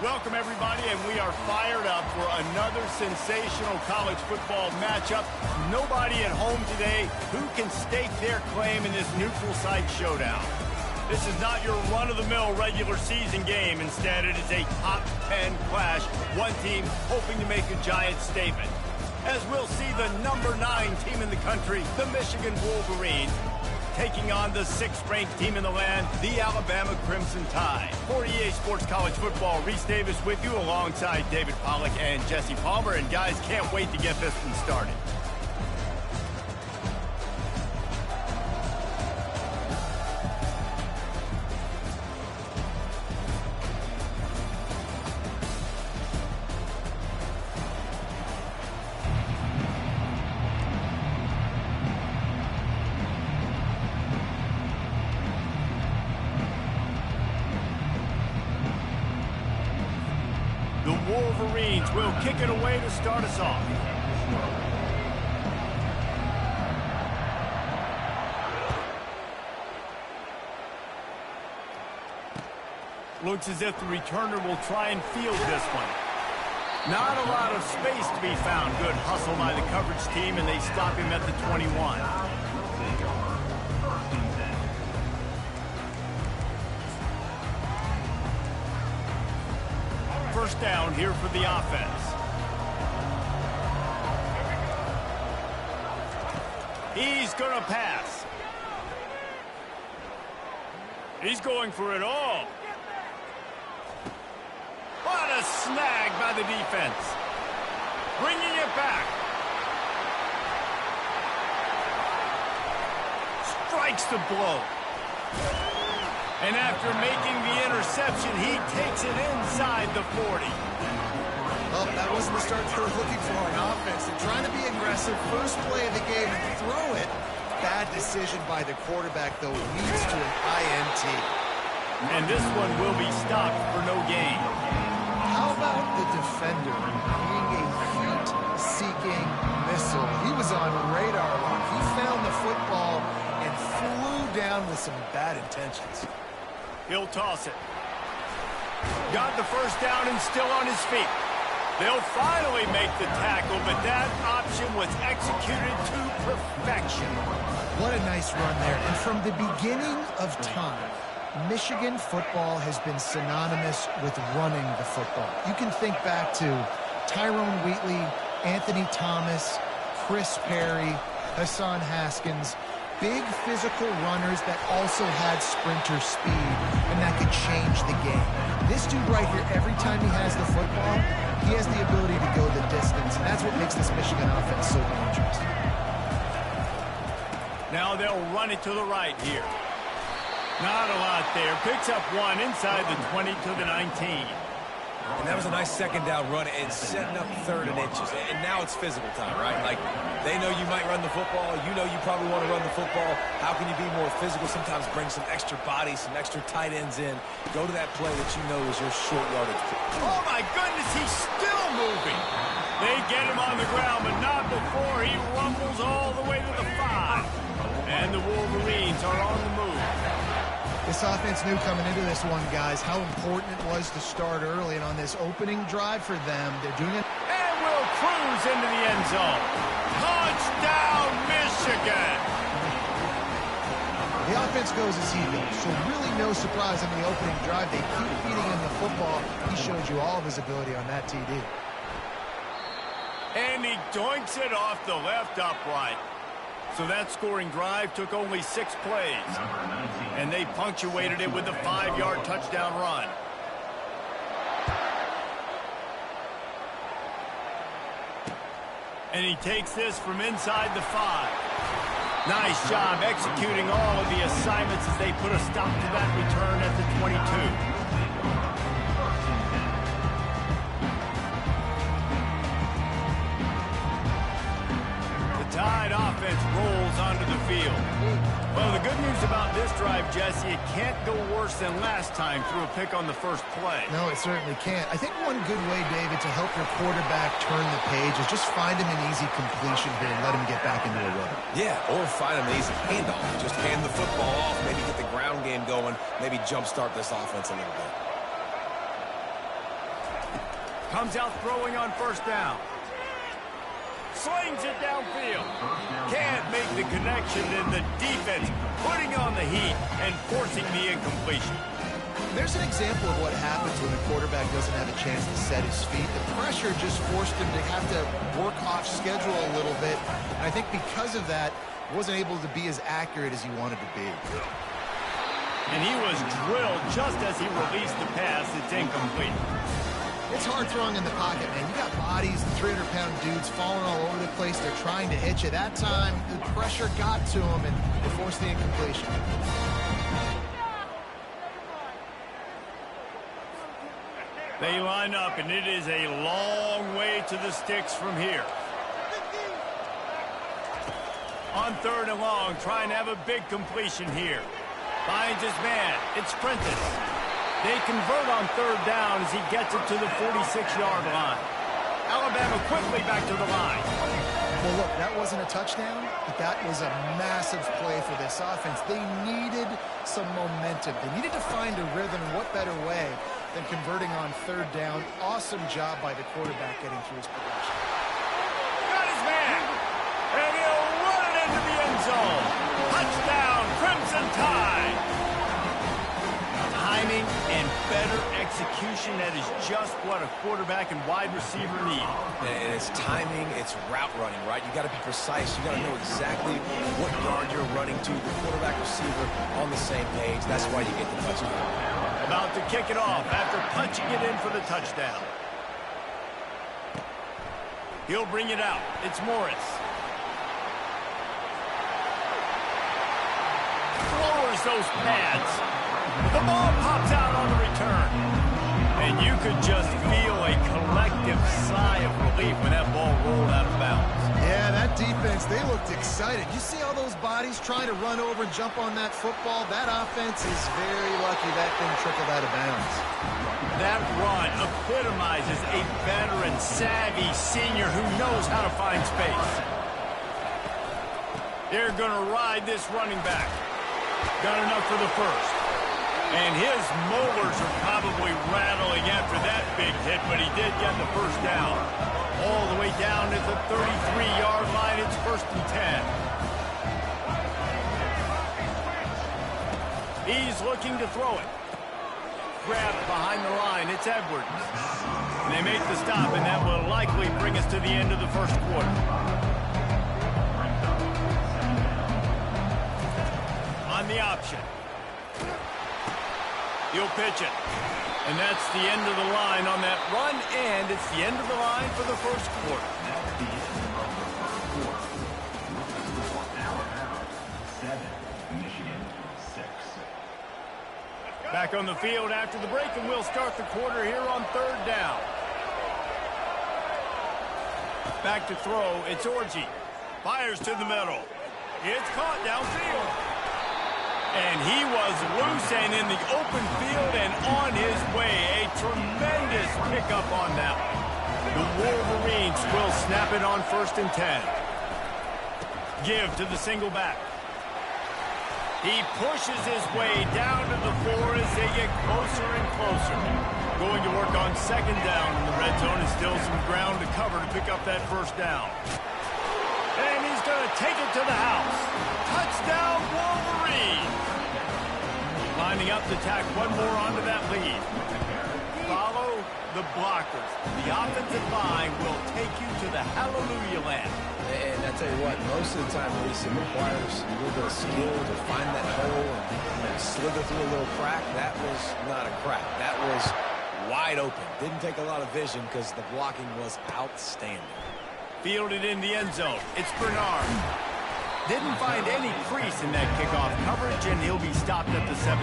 welcome, everybody, and we are fired up for another sensational college football matchup. Nobody at home today who can stake their claim in this neutral site showdown. This is not your run-of-the-mill regular season game. Instead, it is a top 10 clash, one team hoping to make a giant statement. As we'll see the number 9 team in the country, the Michigan Wolverines, taking on the 6th-ranked team in the land, the Alabama Crimson Tide. For EA Sports College Football, Reese Davis with you alongside David Pollack and Jesse Palmer. And guys, can't wait to get this one started. The Wolverines will kick it away to start us off. Looks as if the returner will try and field this one. Not a lot of space to be found. Good hustle by the coverage team, and they stop him at the 21. First down here for the offense. He's going to pass. He's going for it all. What a snag by the defense. Bringing it back. strikes the blow. And after making the interception, he takes it inside the 40. Well, that wasn't the start they were looking for on offense. They're trying to be aggressive, first play of the game, and throw it. Bad decision by the quarterback, though, leads to an INT. And this one will be stopped for no gain. How about the defender being a heat-seeking missile? He was on radar lock. He found the football and flew down with some bad intentions. He'll toss it. Got the first down and still on his feet. They'll finally make the tackle, but that option was executed to perfection. What a nice run there. And from the beginning of time, Michigan football has been synonymous with running the football. You can think back to Tyrone Wheatley, Anthony Thomas, Chris Perry, Hassan Haskins. Big physical runners that also had sprinter speed, and that could change the game. This dude right here, every time he has the football, he has the ability to go the distance, and that's what makes this Michigan offense so dangerous. Now they'll run it to the right here. Not a lot there. Picks up one inside the 20 to the 19. And that was a nice second down run and setting up 3rd and inches. And now it's physical time, right? Like, they know you might run the football. You know you probably want to run the football. How can you be more physical? Sometimes bring some extra bodies, some extra tight ends in. Go to that play that you know is your short yardage. Oh, my goodness, he's still moving. They get him on the ground, but not before he rumbles all the way to the 5. And the Wolverines are on the move. This offense knew coming into this one, guys, how important it was to start early. And on this opening drive for them, they're doing it. And will cruise into the end zone. Touchdown, Michigan! The offense goes as he goes, so really no surprise on the opening drive. They keep feeding him the football. He showed you all of his ability on that TD. And he doinks it off the left upright. So that scoring drive took only 6 plays. And they punctuated it with a 5-yard touchdown run. And he takes this from inside the 5. Nice job executing all of the assignments as they put a stop to that return at the 22. Tide offense rolls onto the field. Well, the good news about this drive, Jesse, it can't go worse than last time through a pick on the first play. No, it certainly can't. I think one good way, David, to help your quarterback turn the page is just find him an easy completion here and let him get back into a rhythm. Yeah, or find him an easy handoff. Just hand the football off, maybe get the ground game going, maybe jumpstart this offense a little bit. Comes out throwing on first down. Slings it downfield. Can't make the connection, and the defense putting on the heat and forcing the incompletion. There's an example of what happens when a quarterback doesn't have a chance to set his feet. The pressure just forced him to have to work off schedule a little bit. And I think because of that, wasn't able to be as accurate as he wanted to be. And he was drilled just as he released the pass. It's incomplete. It's hard throwing in the pocket, man. You got bodies, 300-pound dudes falling all over the place. They're trying to hit you. That time, the pressure got to him, and it forced the incompletion. They line up, and it is a long way to the sticks from here. On 3rd and long, trying to have a big completion here. Finds his man. It's Prentice. They convert on 3rd down as he gets it to the 46-yard line. Alabama quickly back to the line. Well, look, that wasn't a touchdown, but that was a massive play for this offense. They needed some momentum. They needed to find a rhythm, and what better way than converting on 3rd down. Awesome job by the quarterback getting through his progression. Got his man, and he'll run it into the end zone. Touchdown, Crimson Tide. Timing and better execution, that is just what a quarterback and wide receiver need. And it's timing, it's route running, right? You got to be precise. You got to know exactly what yard you're running to. The quarterback receiver on the same page. That's why you get the touchdown. About to kick it off after punching it in for the touchdown. He'll bring it out. It's Morris. covers those pads. The ball pops out on the return. And you could just feel a collective sigh of relief when that ball rolled out of bounds. Yeah, that defense, they looked excited. You see all those bodies trying to run over and jump on that football? That offense is very lucky that thing trickled out of bounds. That run epitomizes a veteran, savvy senior who knows how to find space. They're going to ride this running back. Got enough for the first. And his molars are probably rattling after that big hit, but he did get the first down. All the way down at the 33-yard line, it's 1st and 10. He's looking to throw it. Grabbed behind the line, it's Edwards. And they make the stop, and that will likely bring us to the end of the first quarter. On the option. He'll pitch it. And that's the end of the line on that run, and it's the end of the line for the first quarter. Back on the field after the break, and we'll start the quarter here on 3rd down. Back to throw, it's Orji. Fires to the middle. It's caught downfield. And he was loose and in the open field and on his way. A tremendous pickup on that one. The Wolverines will snap it on 1st and 10. Give to the single back. He pushes his way down to the floor as they get closer and closer. Going to work on 2nd down in the red zone, and still some ground to cover to pick up that 1st down. And he's going to take it to the house. Touchdown, Wolverine! Lining up to tack one more onto that lead. Follow the blockers. The offensive line will take you to the hallelujah land. And I tell you what, most of the time, Reese, it requires a little bit of skill to find that hole and slither through a little crack. That was not a crack. That was wide open. Didn't take a lot of vision because the blocking was outstanding. Fielded in the end zone. It's Bernard. Didn't find any crease in that kickoff coverage, and he'll be stopped at the 17.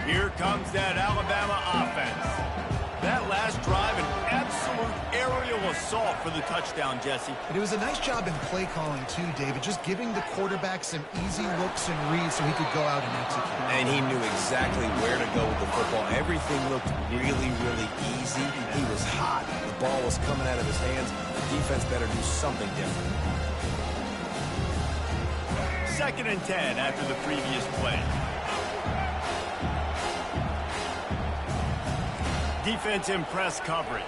Here comes that Alabama offense. That last drive, an absolute aerial assault for the touchdown, Jesse. But it was a nice job in play calling, too, David, just giving the quarterback some easy looks and reads so he could go out and execute. And he knew exactly where to go with the football. Everything looked really, really easy. He was hot. The ball was coming out of his hands. The defense better do something different. 2nd and 10 after the previous play. Defense in press coverage.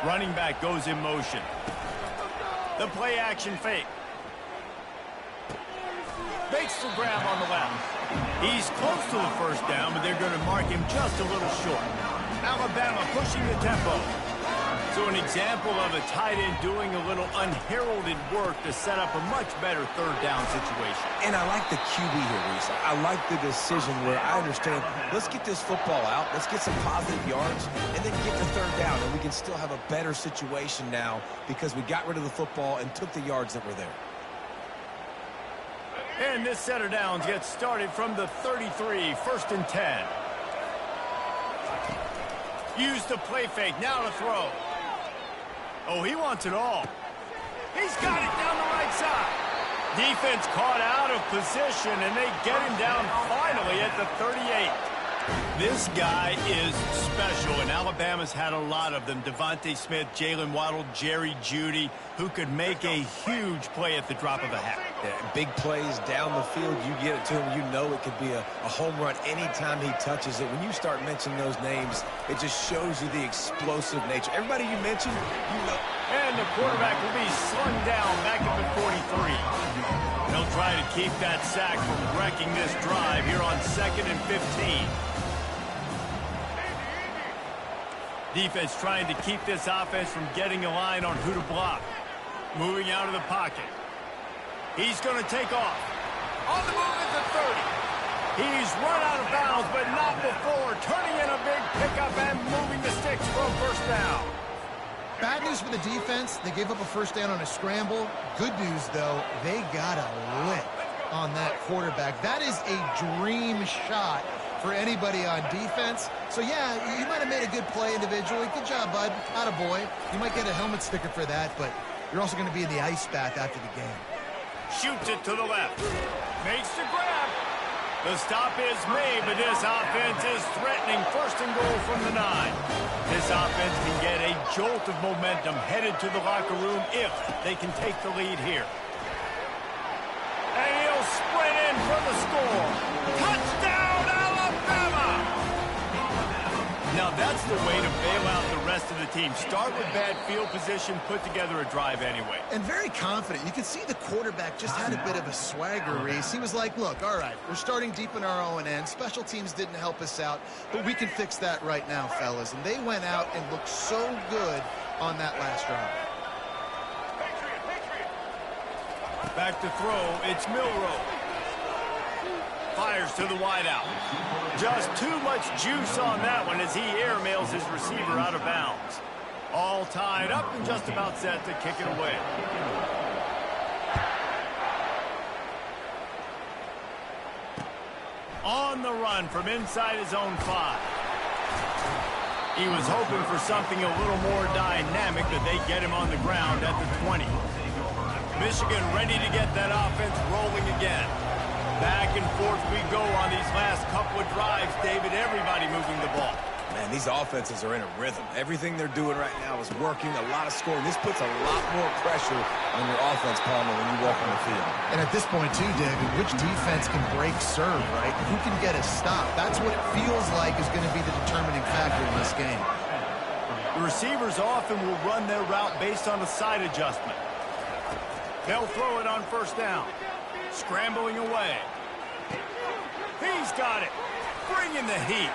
Running back goes in motion. The play action fake. Makes the grab on the left. He's close to the 1st down, but they're going to mark him just a little short. Alabama pushing the tempo. So an example of a tight end doing a little unheralded work to set up a much better 3rd down situation. And I like the QB here, Reese. I like the decision where I understand, let's get this football out, let's get some positive yards, and then get to 3rd down, and we can still have a better situation now because we got rid of the football and took the yards that were there. And this set of downs gets started from the 33, 1st and 10. Use the play fake, now to throw. Oh, he wants it all. He's got it down the right side. Defense caught out of position, and they get him down finally at the 38. This guy is special, and Alabama's had a lot of them. Devontae Smith, Jalen Waddle, Jerry Jeudy, who could make a huge play at the drop of a hat. Yeah, big plays down the field, you get it to him, you know it could be a home run anytime he touches it. When you start mentioning those names, it just shows you the explosive nature. Everybody you mentioned, you know. And the quarterback will be slung down back up at 43. They'll try to keep that sack from wrecking this drive here on 2nd and 15. Defense trying to keep this offense from getting a line on who to block. Moving out of the pocket. He's going to take off. On the move at the 30. He's run out of bounds, but not before turning in a big pickup and moving the sticks for a first down. Bad news for the defense. They gave up a first down on a scramble. Good news, though, they got a lick on that quarterback. That is a dream shot for anybody on defense. So, yeah, you might have made a good play individually. Good job, bud. Attaboy. You might get a helmet sticker for that, but you're also going to be in the ice bath after the game. Shoots it to the left. Makes the grab. The stop is made, but this offense is threatening first and goal from the 9. This offense can get a jolt of momentum headed to the locker room if they can take the lead here. And he'll sprint in for the score. Touchdown, Alabama! Now that's the way to bail out the rest of the team. Start with bad field position, put together a drive anyway. And very confident. You can see the quarterback just had a bit of a swagger, Reese. He was like, look, all right, we're starting deep in our own end. Special teams didn't help us out, but we can fix that right now, fellas. And they went out and looked so good on that last drive. Back to throw, it's Milroe. Fires to the wideout. Just too much juice on that one as he airmails his receiver out of bounds. All tied up and just about set to kick it away. On the run from inside his own 5. He was hoping for something a little more dynamic, but they get him on the ground at the 20. Michigan ready to get that offense rolling again. Back and forth we go on these last couple of drives, David. Everybody moving the ball. Man, these offenses are in a rhythm. Everything they're doing right now is working, a lot of scoring. This puts a lot more pressure on your offense, Palmer, when you walk on the field. And at this point, too, David, which defense can break serve, right? Who can get a stop? That's what it feels like is going to be the determining factor in this game. The receivers often will run their route based on a side adjustment. They'll throw it on first down. Scrambling away. He's got it. Bringing the heat.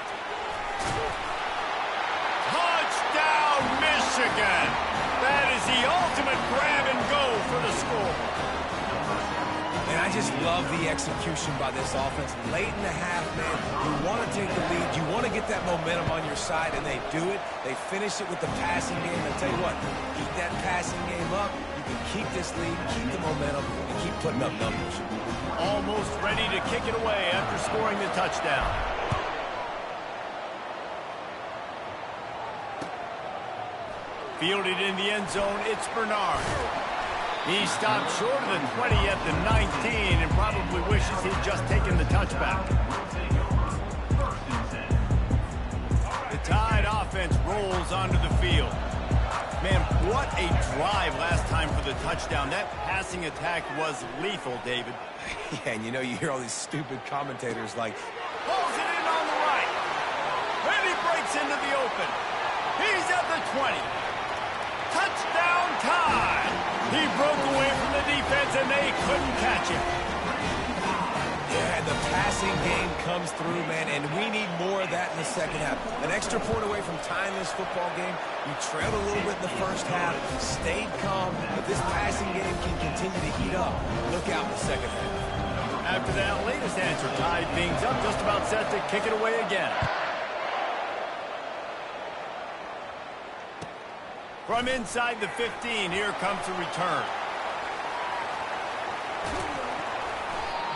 Touchdown, Michigan. That is the ultimate grab and go for the score. And I just love the execution by this offense. Late in the half, man, you want to take the lead. You want to get that momentum on your side, and they do it. They finish it with the passing game. I tell you what, keep that passing game up. You can keep this lead, keep the momentum, and keep putting up numbers. Almost ready to kick it away after scoring the touchdown. Fielded in the end zone, it's Bernard. He stopped short of the 20 at the 19 and probably wishes he'd just taken the touchback. The Tide offense rolls onto the field. Man, what a drive last time for the touchdown. That passing attack was lethal, David. Yeah, and you know, you hear all these stupid commentators like, pulls it in on the right. And he breaks into the open. He's at the 20. Touchdown Tide. He broke away from the defense and they couldn't catch him. Yeah, the passing game comes through, man, and we need more of that in the second half. An extra point away from tying this football game. You trailed a little bit in the first half, stayed calm, but this passing game can continue to heat up. Look out in the second half. After that latest answer, tied things up, just about set to kick it away again. From inside the 15, here comes the return.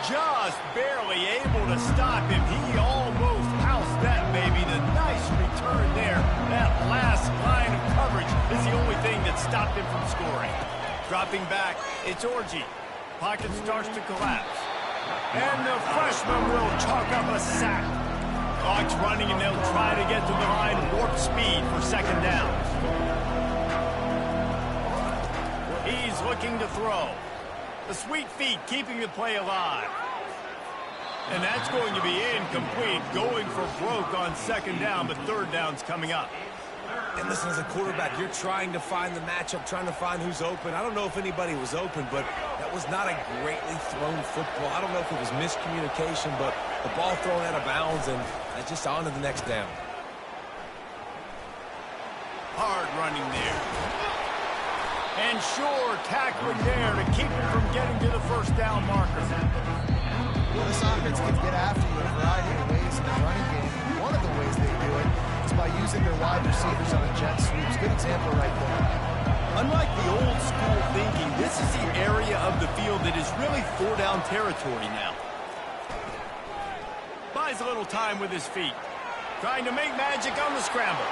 Just barely able to stop him. He almost housed that baby. The nice return there. That last line of coverage is the only thing that stopped him from scoring. Dropping back, it's Orji. Pocket starts to collapse. And the freshman will chalk up a sack. Clock's running and they'll try to get to the line warp speed for second down. He's looking to throw. The sweet feet keeping the play alive. And that's going to be incomplete. Going for broke on second down, but third down's coming up. And listen, as a quarterback, you're trying to find the matchup, trying to find who's open. I don't know if anybody was open, but that was not a greatly thrown football. I don't know if it was miscommunication, but the ball thrown out of bounds and just on to the next down. Hard running there. And sure, tackling there to keep him from getting to the first down marker. Well, this offense can get after you in a variety of ways in the running game. One of the ways they do it is by using their wide receivers on jet sweeps. Good example right there. Unlike the old school thinking, this is the area of the field that is really four-down territory now. Buys a little time with his feet. Trying to make magic on the scramble.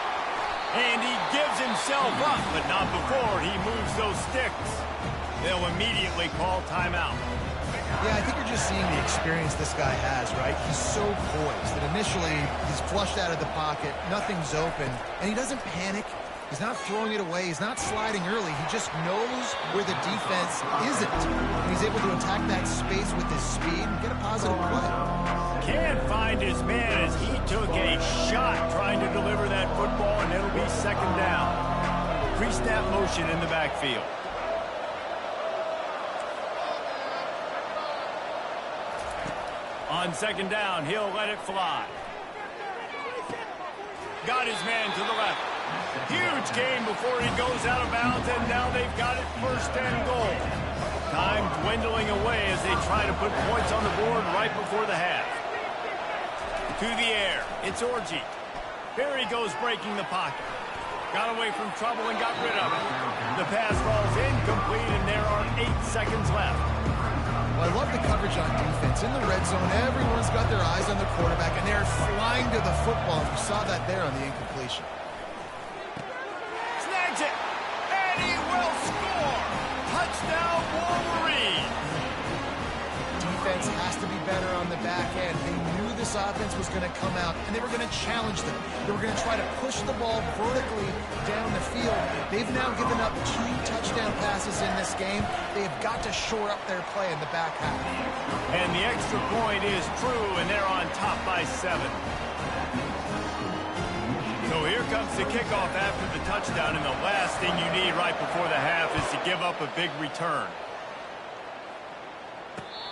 And he gives himself up, but not before he moves those sticks. They'll immediately call timeout. Yeah, I think you're just seeing the experience this guy has, right? He's so poised that initially he's flushed out of the pocket, nothing's open, and he doesn't panic. He's not throwing it away. He's not sliding early. He just knows where the defense isn't. And he's able to attack that space with his speed and get a positive play. Can't find his man as he took a shot trying to deliver that football, and it'll be second down. Pre-snap motion in the backfield. On second down, he'll let it fly. Got his man to the left. Huge gain before he goes out of bounds, and now they've got it first and goal. Time dwindling away as they try to put points on the board right before the half. To the air, it's Orji. Here he goes breaking the pocket. Got away from trouble and got rid of it. The pass falls incomplete, and there are 8 seconds left. Well, I love the coverage on defense. In the red zone, everyone's got their eyes on the quarterback, and they're flying to the football. You saw that there on the incompletion. Snags it, and he will score. Touchdown, Wolverine. Defense has to be better on the back end. They knew this offense was going to come out, and they were going to challenge them. They were going to try to push the ball vertically down the field. They've now given up 2 touchdown passes in this game. They have got to shore up their play in the back half. And the extra point is true, and they're on top by 7. So here comes the kickoff after the touchdown, and the last thing you need right before the half is to give up a big return.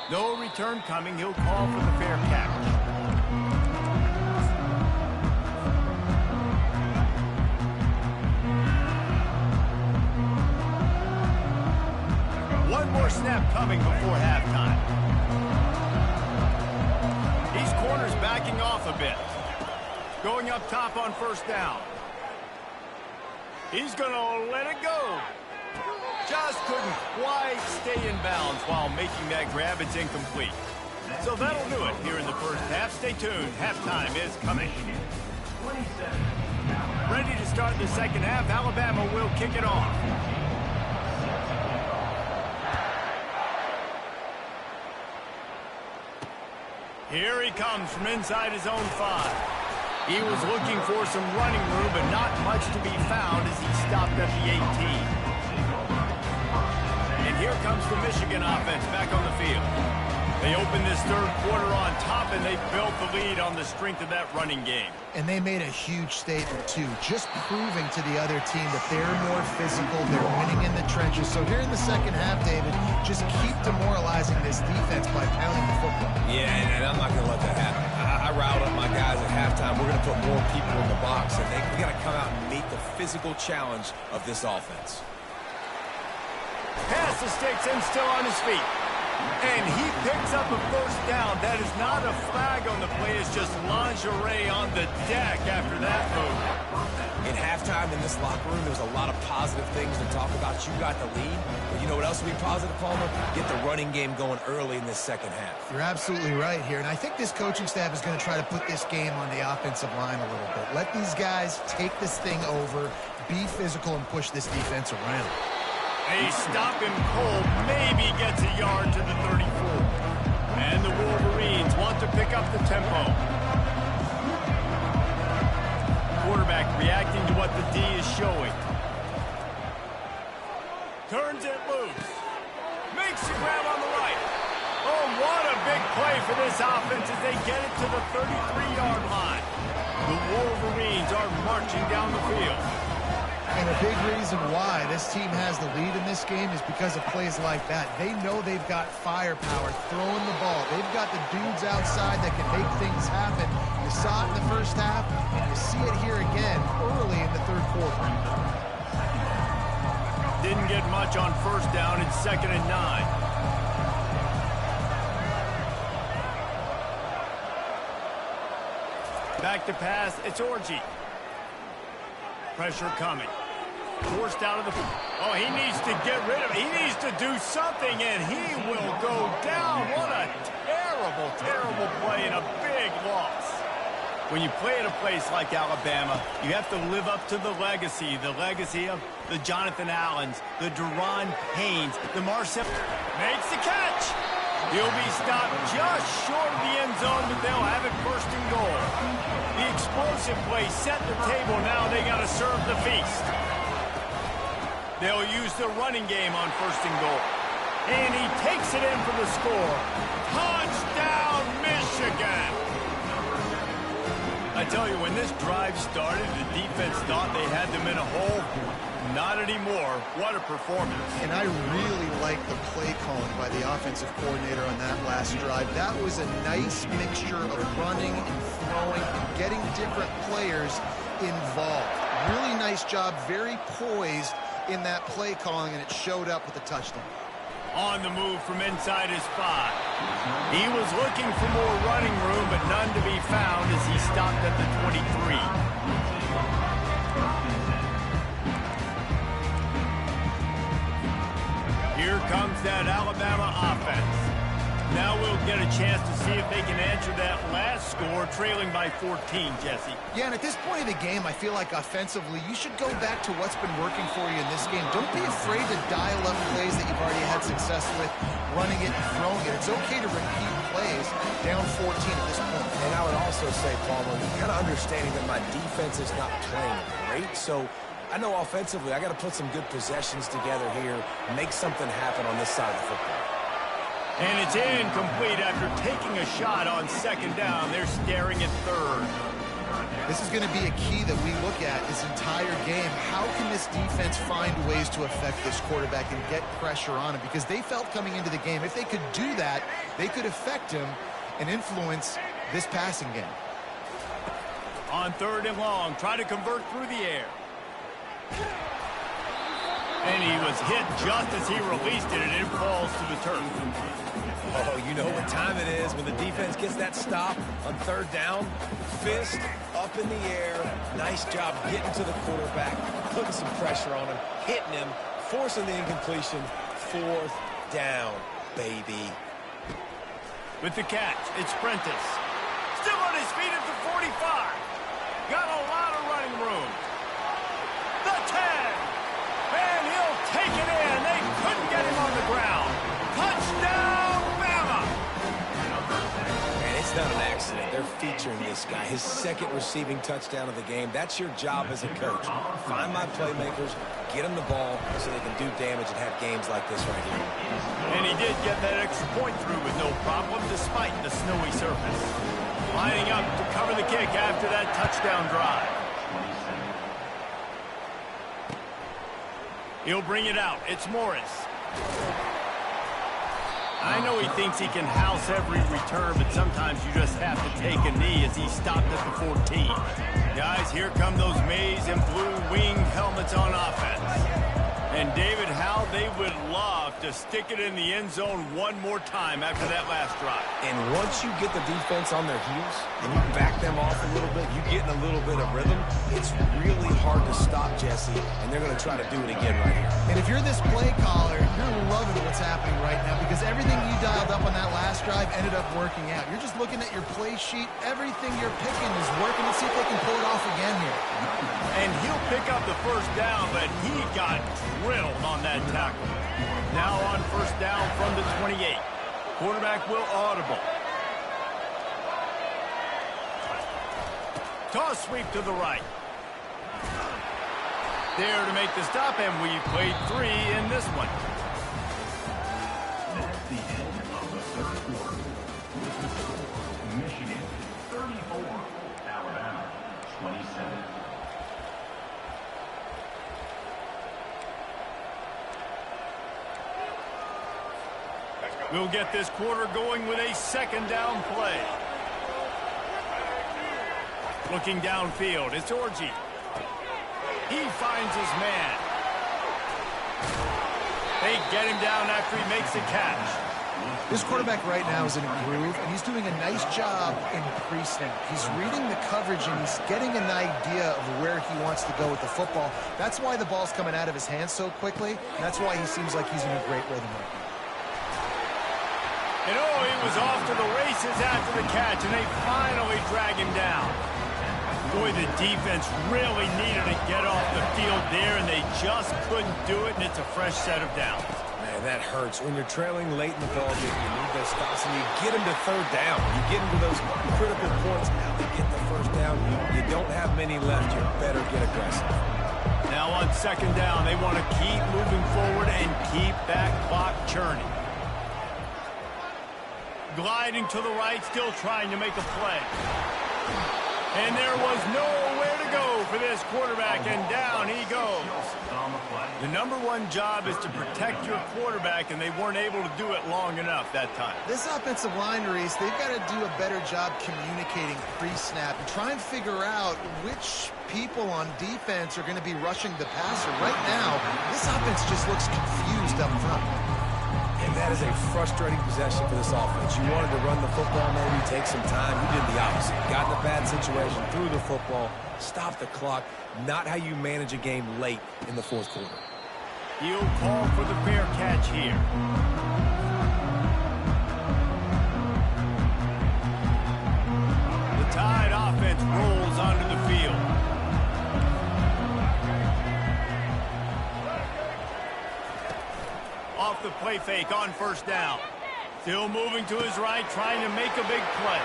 No return coming. He'll call for the fair catch. One more snap coming before halftime. These corners backing off a bit. Going up top on first down. He's going to let it go. Just couldn't quite stay in bounds while making that grab. It's incomplete. So that'll do it here in the first half. Stay tuned. Halftime is coming. Ready to start the second half. Alabama will kick it off. Here he comes from inside his own 5. He was looking for some running room, but not much to be found as he stopped at the 18. And here comes the Michigan offense back on the field. They open this third quarter on top, and they built the lead on the strength of that running game. And they made a huge statement, too, just proving to the other team that they're more physical, they're winning in the trenches. So here in the second half, David, just keep demoralizing this defense by pounding the football. Yeah, and I'm not going to let that happen. I riled up my guys at halftime. We're going to put more people in the box, and we got to come out and meet the physical challenge of this offense. Pass the sticks and still on his feet. And he picks up a first down. That is not a flag on the play. It's just lingerie on the deck after that move. In halftime in this locker room, there's a lot of positive things to talk about. You got the lead. But you know what else will be positive, Palmer? Get the running game going early in this second half. You're absolutely right here. And I think this coaching staff is going to try to put this game on the offensive line a little bit. Let these guys take this thing over, be physical, and push this defense around. They stop him cold, maybe gets a yard to the 34. And the Wolverines want to pick up the tempo. Quarterback reacting to what the D is showing. Turns it loose. Makes the grab on the right. Oh, what a big play for this offense as they get it to the 33-yard line. The Wolverines are marching down the field. And a big reason why this team has the lead in this game is because of plays like that. They know they've got firepower throwing the ball. They've got the dudes outside that can make things happen. You saw it in the first half, and you see it here again early in the third quarter. Didn't get much on first down. It's 2nd and 9. Back to pass. It's Orji. Pressure coming. Forced out of the... Oh, he needs to get rid of it. He needs to do something, and he will go down. What a terrible, terrible play and a big loss. When you play at a place like Alabama, you have to live up to the legacy of the Jonathan Allens, the Deron Haynes, the Marcel... Makes the catch. He'll be stopped just short of the end zone, but they'll have it 1st and goal. The explosive play set the table. Now they got to serve the feast. They'll use the running game on 1st and goal. And he takes it in for the score. Touchdown, Michigan! I tell you, when this drive started, the defense thought they had them in a hole. Not anymore. What a performance. And I really like the play calling by the offensive coordinator on that last drive. That was a nice mixture of running and throwing and getting different players involved. Really nice job, very poised in that play calling, and it showed up with a touchdown. On the move from inside his 5. He was looking for more running room, but none to be found as he stopped at the 23. Here comes that Alabama offense. Now we'll get a chance to see if they can answer that last score, trailing by 14, Jesse. Yeah, and at this point of the game, I feel like offensively, you should go back to what's been working for you in this game. Don't be afraid to dial up plays that you've already had success with, running it and throwing it. It's okay to repeat plays down 14 at this point. And I would also say, Palmer, kind of understanding that my defense is not playing great, so I know offensively I got to put some good possessions together here, make something happen on this side of the football. And it's incomplete after taking a shot on 2nd down. They're staring at 3rd. This is going to be a key that we look at this entire game. How can this defense find ways to affect this quarterback and get pressure on him? Because they felt coming into the game, if they could do that, they could affect him and influence this passing game. On 3rd and long, try to convert through the air. And he was hit just as he released it, and it falls to the turf. Oh, you know what time it is when the defense gets that stop on 3rd down. Fist up in the air. Nice job getting to the quarterback, putting some pressure on him, hitting him, forcing the incompletion. 4th down, baby. With the catch, it's Prentice. Still on his feet at the 45. Got a lot of running room. The 10. And he'll take it in. They couldn't get him on the ground. Touchdown, Bama! And it's not an accident. They're featuring this guy. His 2nd receiving touchdown of the game. That's your job as a coach. Find my playmakers, get them the ball so they can do damage and have games like this right here. And he did get that extra point through with no problem despite the snowy surface. Lining up to cover the kick after that touchdown drive. He'll bring it out. It's Morris. I know he thinks he can house every return, but sometimes you just have to take a knee as he stopped at the 14. Guys, here come those maize and blue wing helmets on offense. And David, how they would love to stick it in the end zone one more time after that last drive. And once you get the defense on their heels and you back them off a little bit, you get in a little bit of rhythm, it's really hard to stop, Jesse, and they're going to try to do it again right here. And if you're this play caller, you're loving what's happening right now because everything you dialed up on that last drive ended up working out. You're just looking at your play sheet. Everything you're picking is working. Let's see if they can pull it off again here. And he'll pick up the 1st down, but he got drilled on that tackle. Now on 1st down from the 28. Quarterback will audible. Toss sweep to the right. There to make the stop, and we played 3 in this one. That's the end of the 3rd quarter. Michigan 34, Alabama 27. We'll get this quarter going with a 2nd down play. Looking downfield, it's Orji. He finds his man. They get him down after he makes a catch. This quarterback right now is in a groove, and he's doing a nice job in pre-snap. He's reading the coverage, and he's getting an idea of where he wants to go with the football. That's why the ball's coming out of his hands so quickly, and that's why he seems like he's in a great rhythm right now. And oh, he was off to the races after the catch, and they finally drag him down. Boy, the defense really needed to get off the field there, and they just couldn't do it, and it's a fresh set of downs. Man, that hurts. When you're trailing late in the ball game, you need those stops, and you get them to third down. You get into those critical points. Now they get the first down. You don't have many left. You better get aggressive. Now on second down, they want to keep moving forward and keep that clock churning. Gliding to the right, still trying to make a play. And there was nowhere to go for this quarterback, and down he goes. The number one job is to protect your quarterback, and they weren't able to do it long enough that time. This offensive line, Reese, they've got to do a better job communicating pre-snap and try and figure out which people on defense are going to be rushing the passer. Right now, this offense just looks confused up front. And that is a frustrating possession for this offense. You wanted to run the football, maybe take some time. You did the opposite. Got in a bad situation, threw the football, stopped the clock. Not how you manage a game late in the fourth quarter. He'll call for the fair catch here. The Tide offense rolls onto the field. Off the play fake on first down. Still moving to his right, trying to make a big play.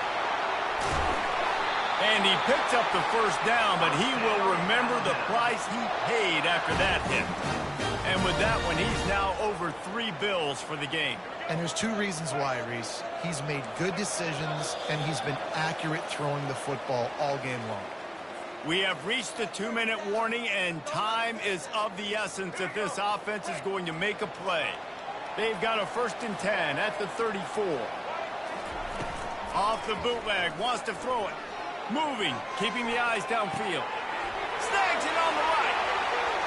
And he picks up the first down, but he will remember the price he paid after that hit. And with that one, he's now over 3 bills for the game. And there's 2 reasons why, Reese. He's made good decisions, and he's been accurate throwing the football all game long. We have reached the 2-minute warning, and time is of the essence if this offense is going to make a play. They've got a 1st and 10 at the 34. Off the bootleg, wants to throw it. Moving, keeping the eyes downfield. Snags it on the right.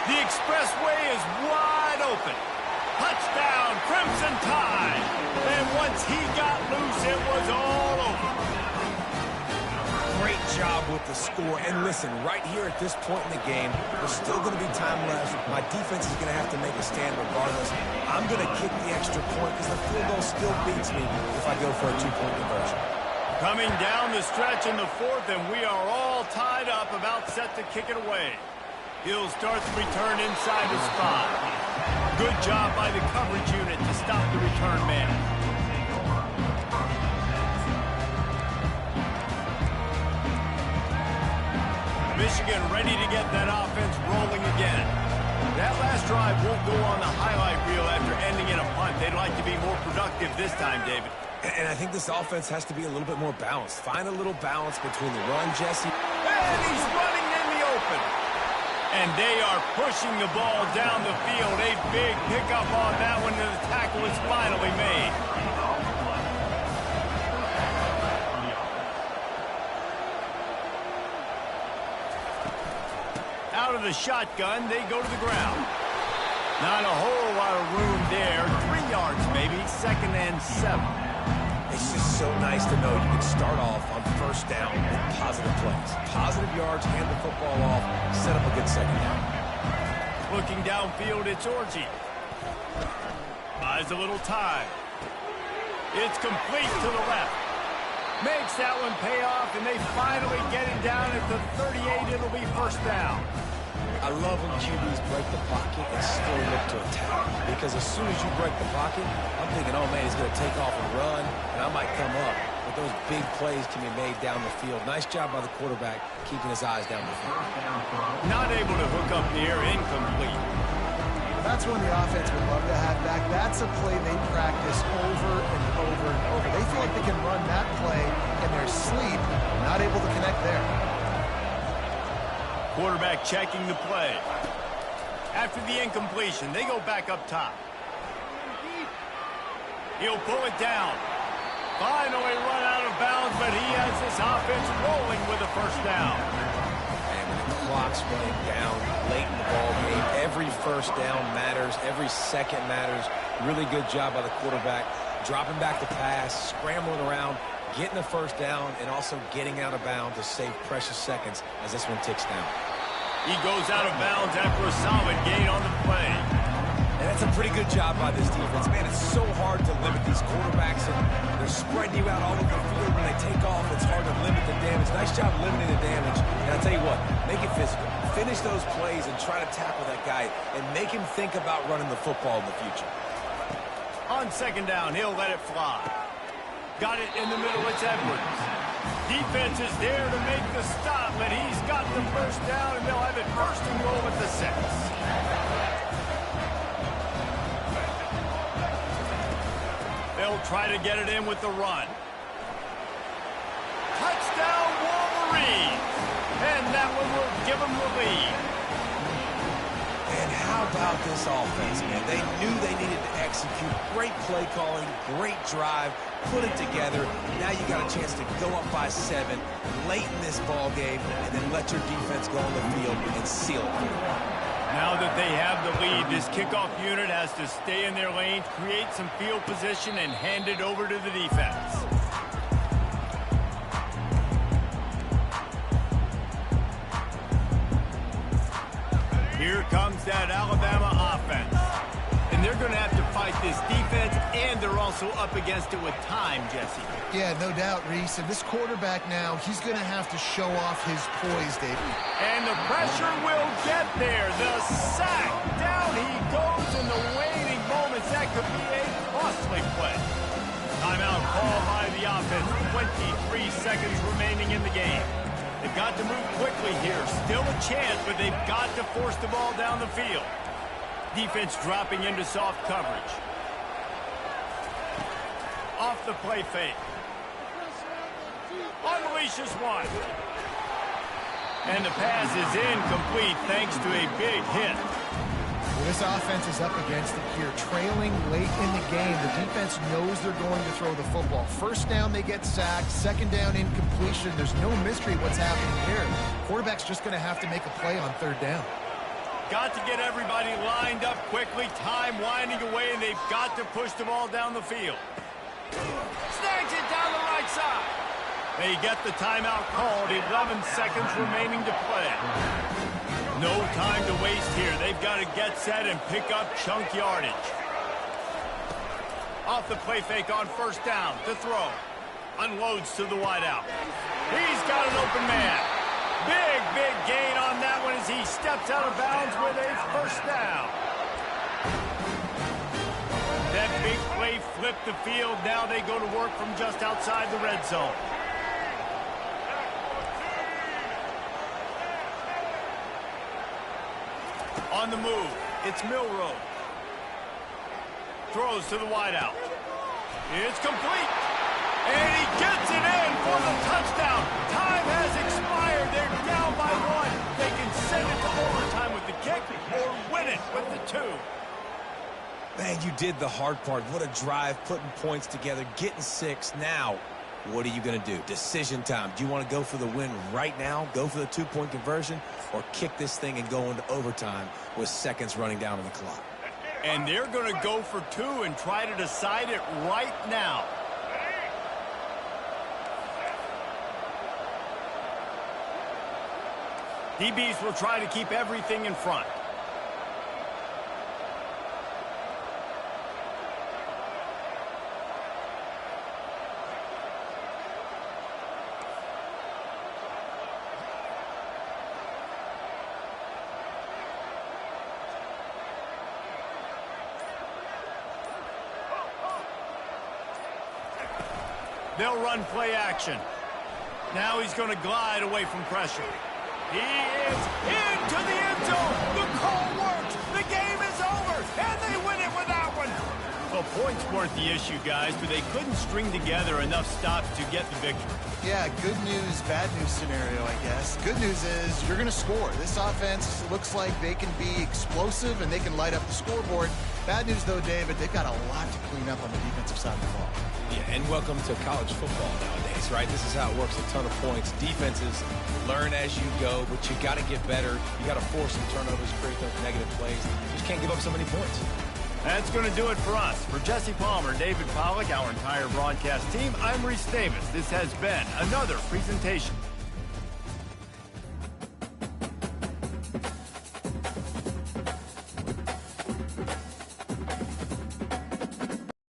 The expressway is wide open. Touchdown, Crimson Tide. And once he got loose, it was all over. Great job with the score. And listen, right here at this point in the game, there's still going to be time left. My defense is going to have to make a stand regardless. I'm going to kick the extra point because the field goal still beats me if I go for a 2-point conversion. Coming down the stretch in the 4th, and we are all tied up, about set to kick it away. He'll start the return inside the spot. Good job by the coverage unit to stop the return man. Michigan ready to get that offense rolling again. That last drive won't go on the highlight reel after ending in a punt. They'd like to be more productive this time, David. And I think this offense has to be a little bit more balanced. Find a little balance between the run, Jesse. And he's running in the open. And they are pushing the ball down the field. A big pickup on that one, and the tackle is finally made. Out of the shotgun, they go to the ground. Not a whole lot of room there. 3 yards, maybe. 2nd and 7. It's just so nice to know you can start off on first down with positive plays. Positive yards, hand the football off, set up a good second down. Looking downfield, it's Orji. Buys a little time. It's complete to the left. Makes that one pay off, and they finally get it down at the 38. It'll be first down. I love when QBs break the pocket and still look to attack. Because as soon as you break the pocket, I'm thinking, oh, man, he's going to take off and run, and I might come up. But those big plays can be made down the field. Nice job by the quarterback keeping his eyes down the field. Not able to hook up near, incomplete. That's one the offense would love to have back. That's a play they practice over and over and over. They feel like they can run that play in their sleep, not able to connect there. Quarterback checking the play. After the incompletion, they go back up top. He'll pull it down. Finally run out of bounds, but he has this offense rolling with a first down. And when the clock clock's running down late in the ball game. Every first down matters. Every second matters. Really good job by the quarterback. Dropping back to pass, scrambling around, getting the first down, and also getting out of bounds to save precious seconds as this one ticks down. He goes out of bounds after a solid gain on the play. And that's a pretty good job by this defense. Man, it's so hard to limit these quarterbacks, and they're spreading you out all over the field. When they take off, it's hard to limit the damage. Nice job limiting the damage. And I'll tell you what, make it physical. Finish those plays and try to tackle that guy and make him think about running the football in the future. On second down, he'll let it fly. Got it in the middle, it's Edwards. Defense is there to make the stop, but he's got the first down, and they'll have it first and goal at the 6. They'll try to get it in with the run. Touchdown, Wolverines! And that one will give them the lead. And how about this offense, man? They knew they needed to execute. Great play calling, great drive, put it together. Now you got a chance to go up by 7 late in this ball game and then let your defense go on the field and seal it. Now that they have the lead, this kickoff unit has to stay in their lanes, create some field position, and hand it over to the defense. Here comes that Alabama offense. And they're going to have to fight this defense, and they're also up against it with time, Jesse. Yeah, no doubt, Reese. And this quarterback now, he's going to have to show off his poise, David. And the pressure will get there. The sack. Down he goes in the waning moments. That could be a costly play. Timeout call by the offense. 23 seconds remaining in the game. They've got to move quickly here. Still a chance, but they've got to force the ball down the field. Defense dropping into soft coverage. Off the play fake. Unleashes one. And the pass is incomplete thanks to a big hit. Well, this offense is up against it here. Trailing late in the game. The defense knows they're going to throw the football. First down, they get sacked. Second down, incompletion. There's no mystery what's happening here. Quarterback's just going to have to make a play on third down. Got to get everybody lined up quickly. Time winding away, and they've got to push the ball down the field. Snags it down the right side. They get the timeout called. 11 seconds remaining to play. No time to waste here. They've got to get set and pick up chunk yardage. Off the play fake on first down to throw. Unloads to the wideout. He's got an open man. Big gain on that one as he steps out of bounds with a first down. That big play flipped the field. Now they go to work from just outside the red zone. On the move, it's Milroe. Throws to the wideout. It's complete. And he gets it in for the touchdown. Time has expired. They're down by 1. They can send it to overtime with the kick or win it with the 2. Man, you did the hard part. What a drive, putting points together, getting 6. Now, what are you going to do? Decision time. Do you want to go for the win right now, go for the 2-point conversion, or kick this thing and go into overtime with seconds running down on the clock? And they're going to go for 2 and try to decide it right now. DBs will try to keep everything in front. They'll run play action. Now he's going to glide away from pressure. He is into the end zone. The call works. The game is over, and they win it with that one. Well, points weren't the issue, guys, but they couldn't string together enough stops to get the victory. Yeah, good news, bad news scenario, I guess. Good news is you're going to score. This offense looks like they can be explosive and they can light up the scoreboard. Bad news, though, David, they've got a lot to clean up on the defensive side of the ball. Yeah, and welcome to college football nowadays. pace, right? This is how it works, a ton of points. Defenses learn as you go, but you got to get better. You got to force some turnovers, create those negative plays. You just can't give up so many points. That's going to do it for us. For Jesse Palmer, David Pollack, our entire broadcast team, I'm Reese Davis. This has been another presentation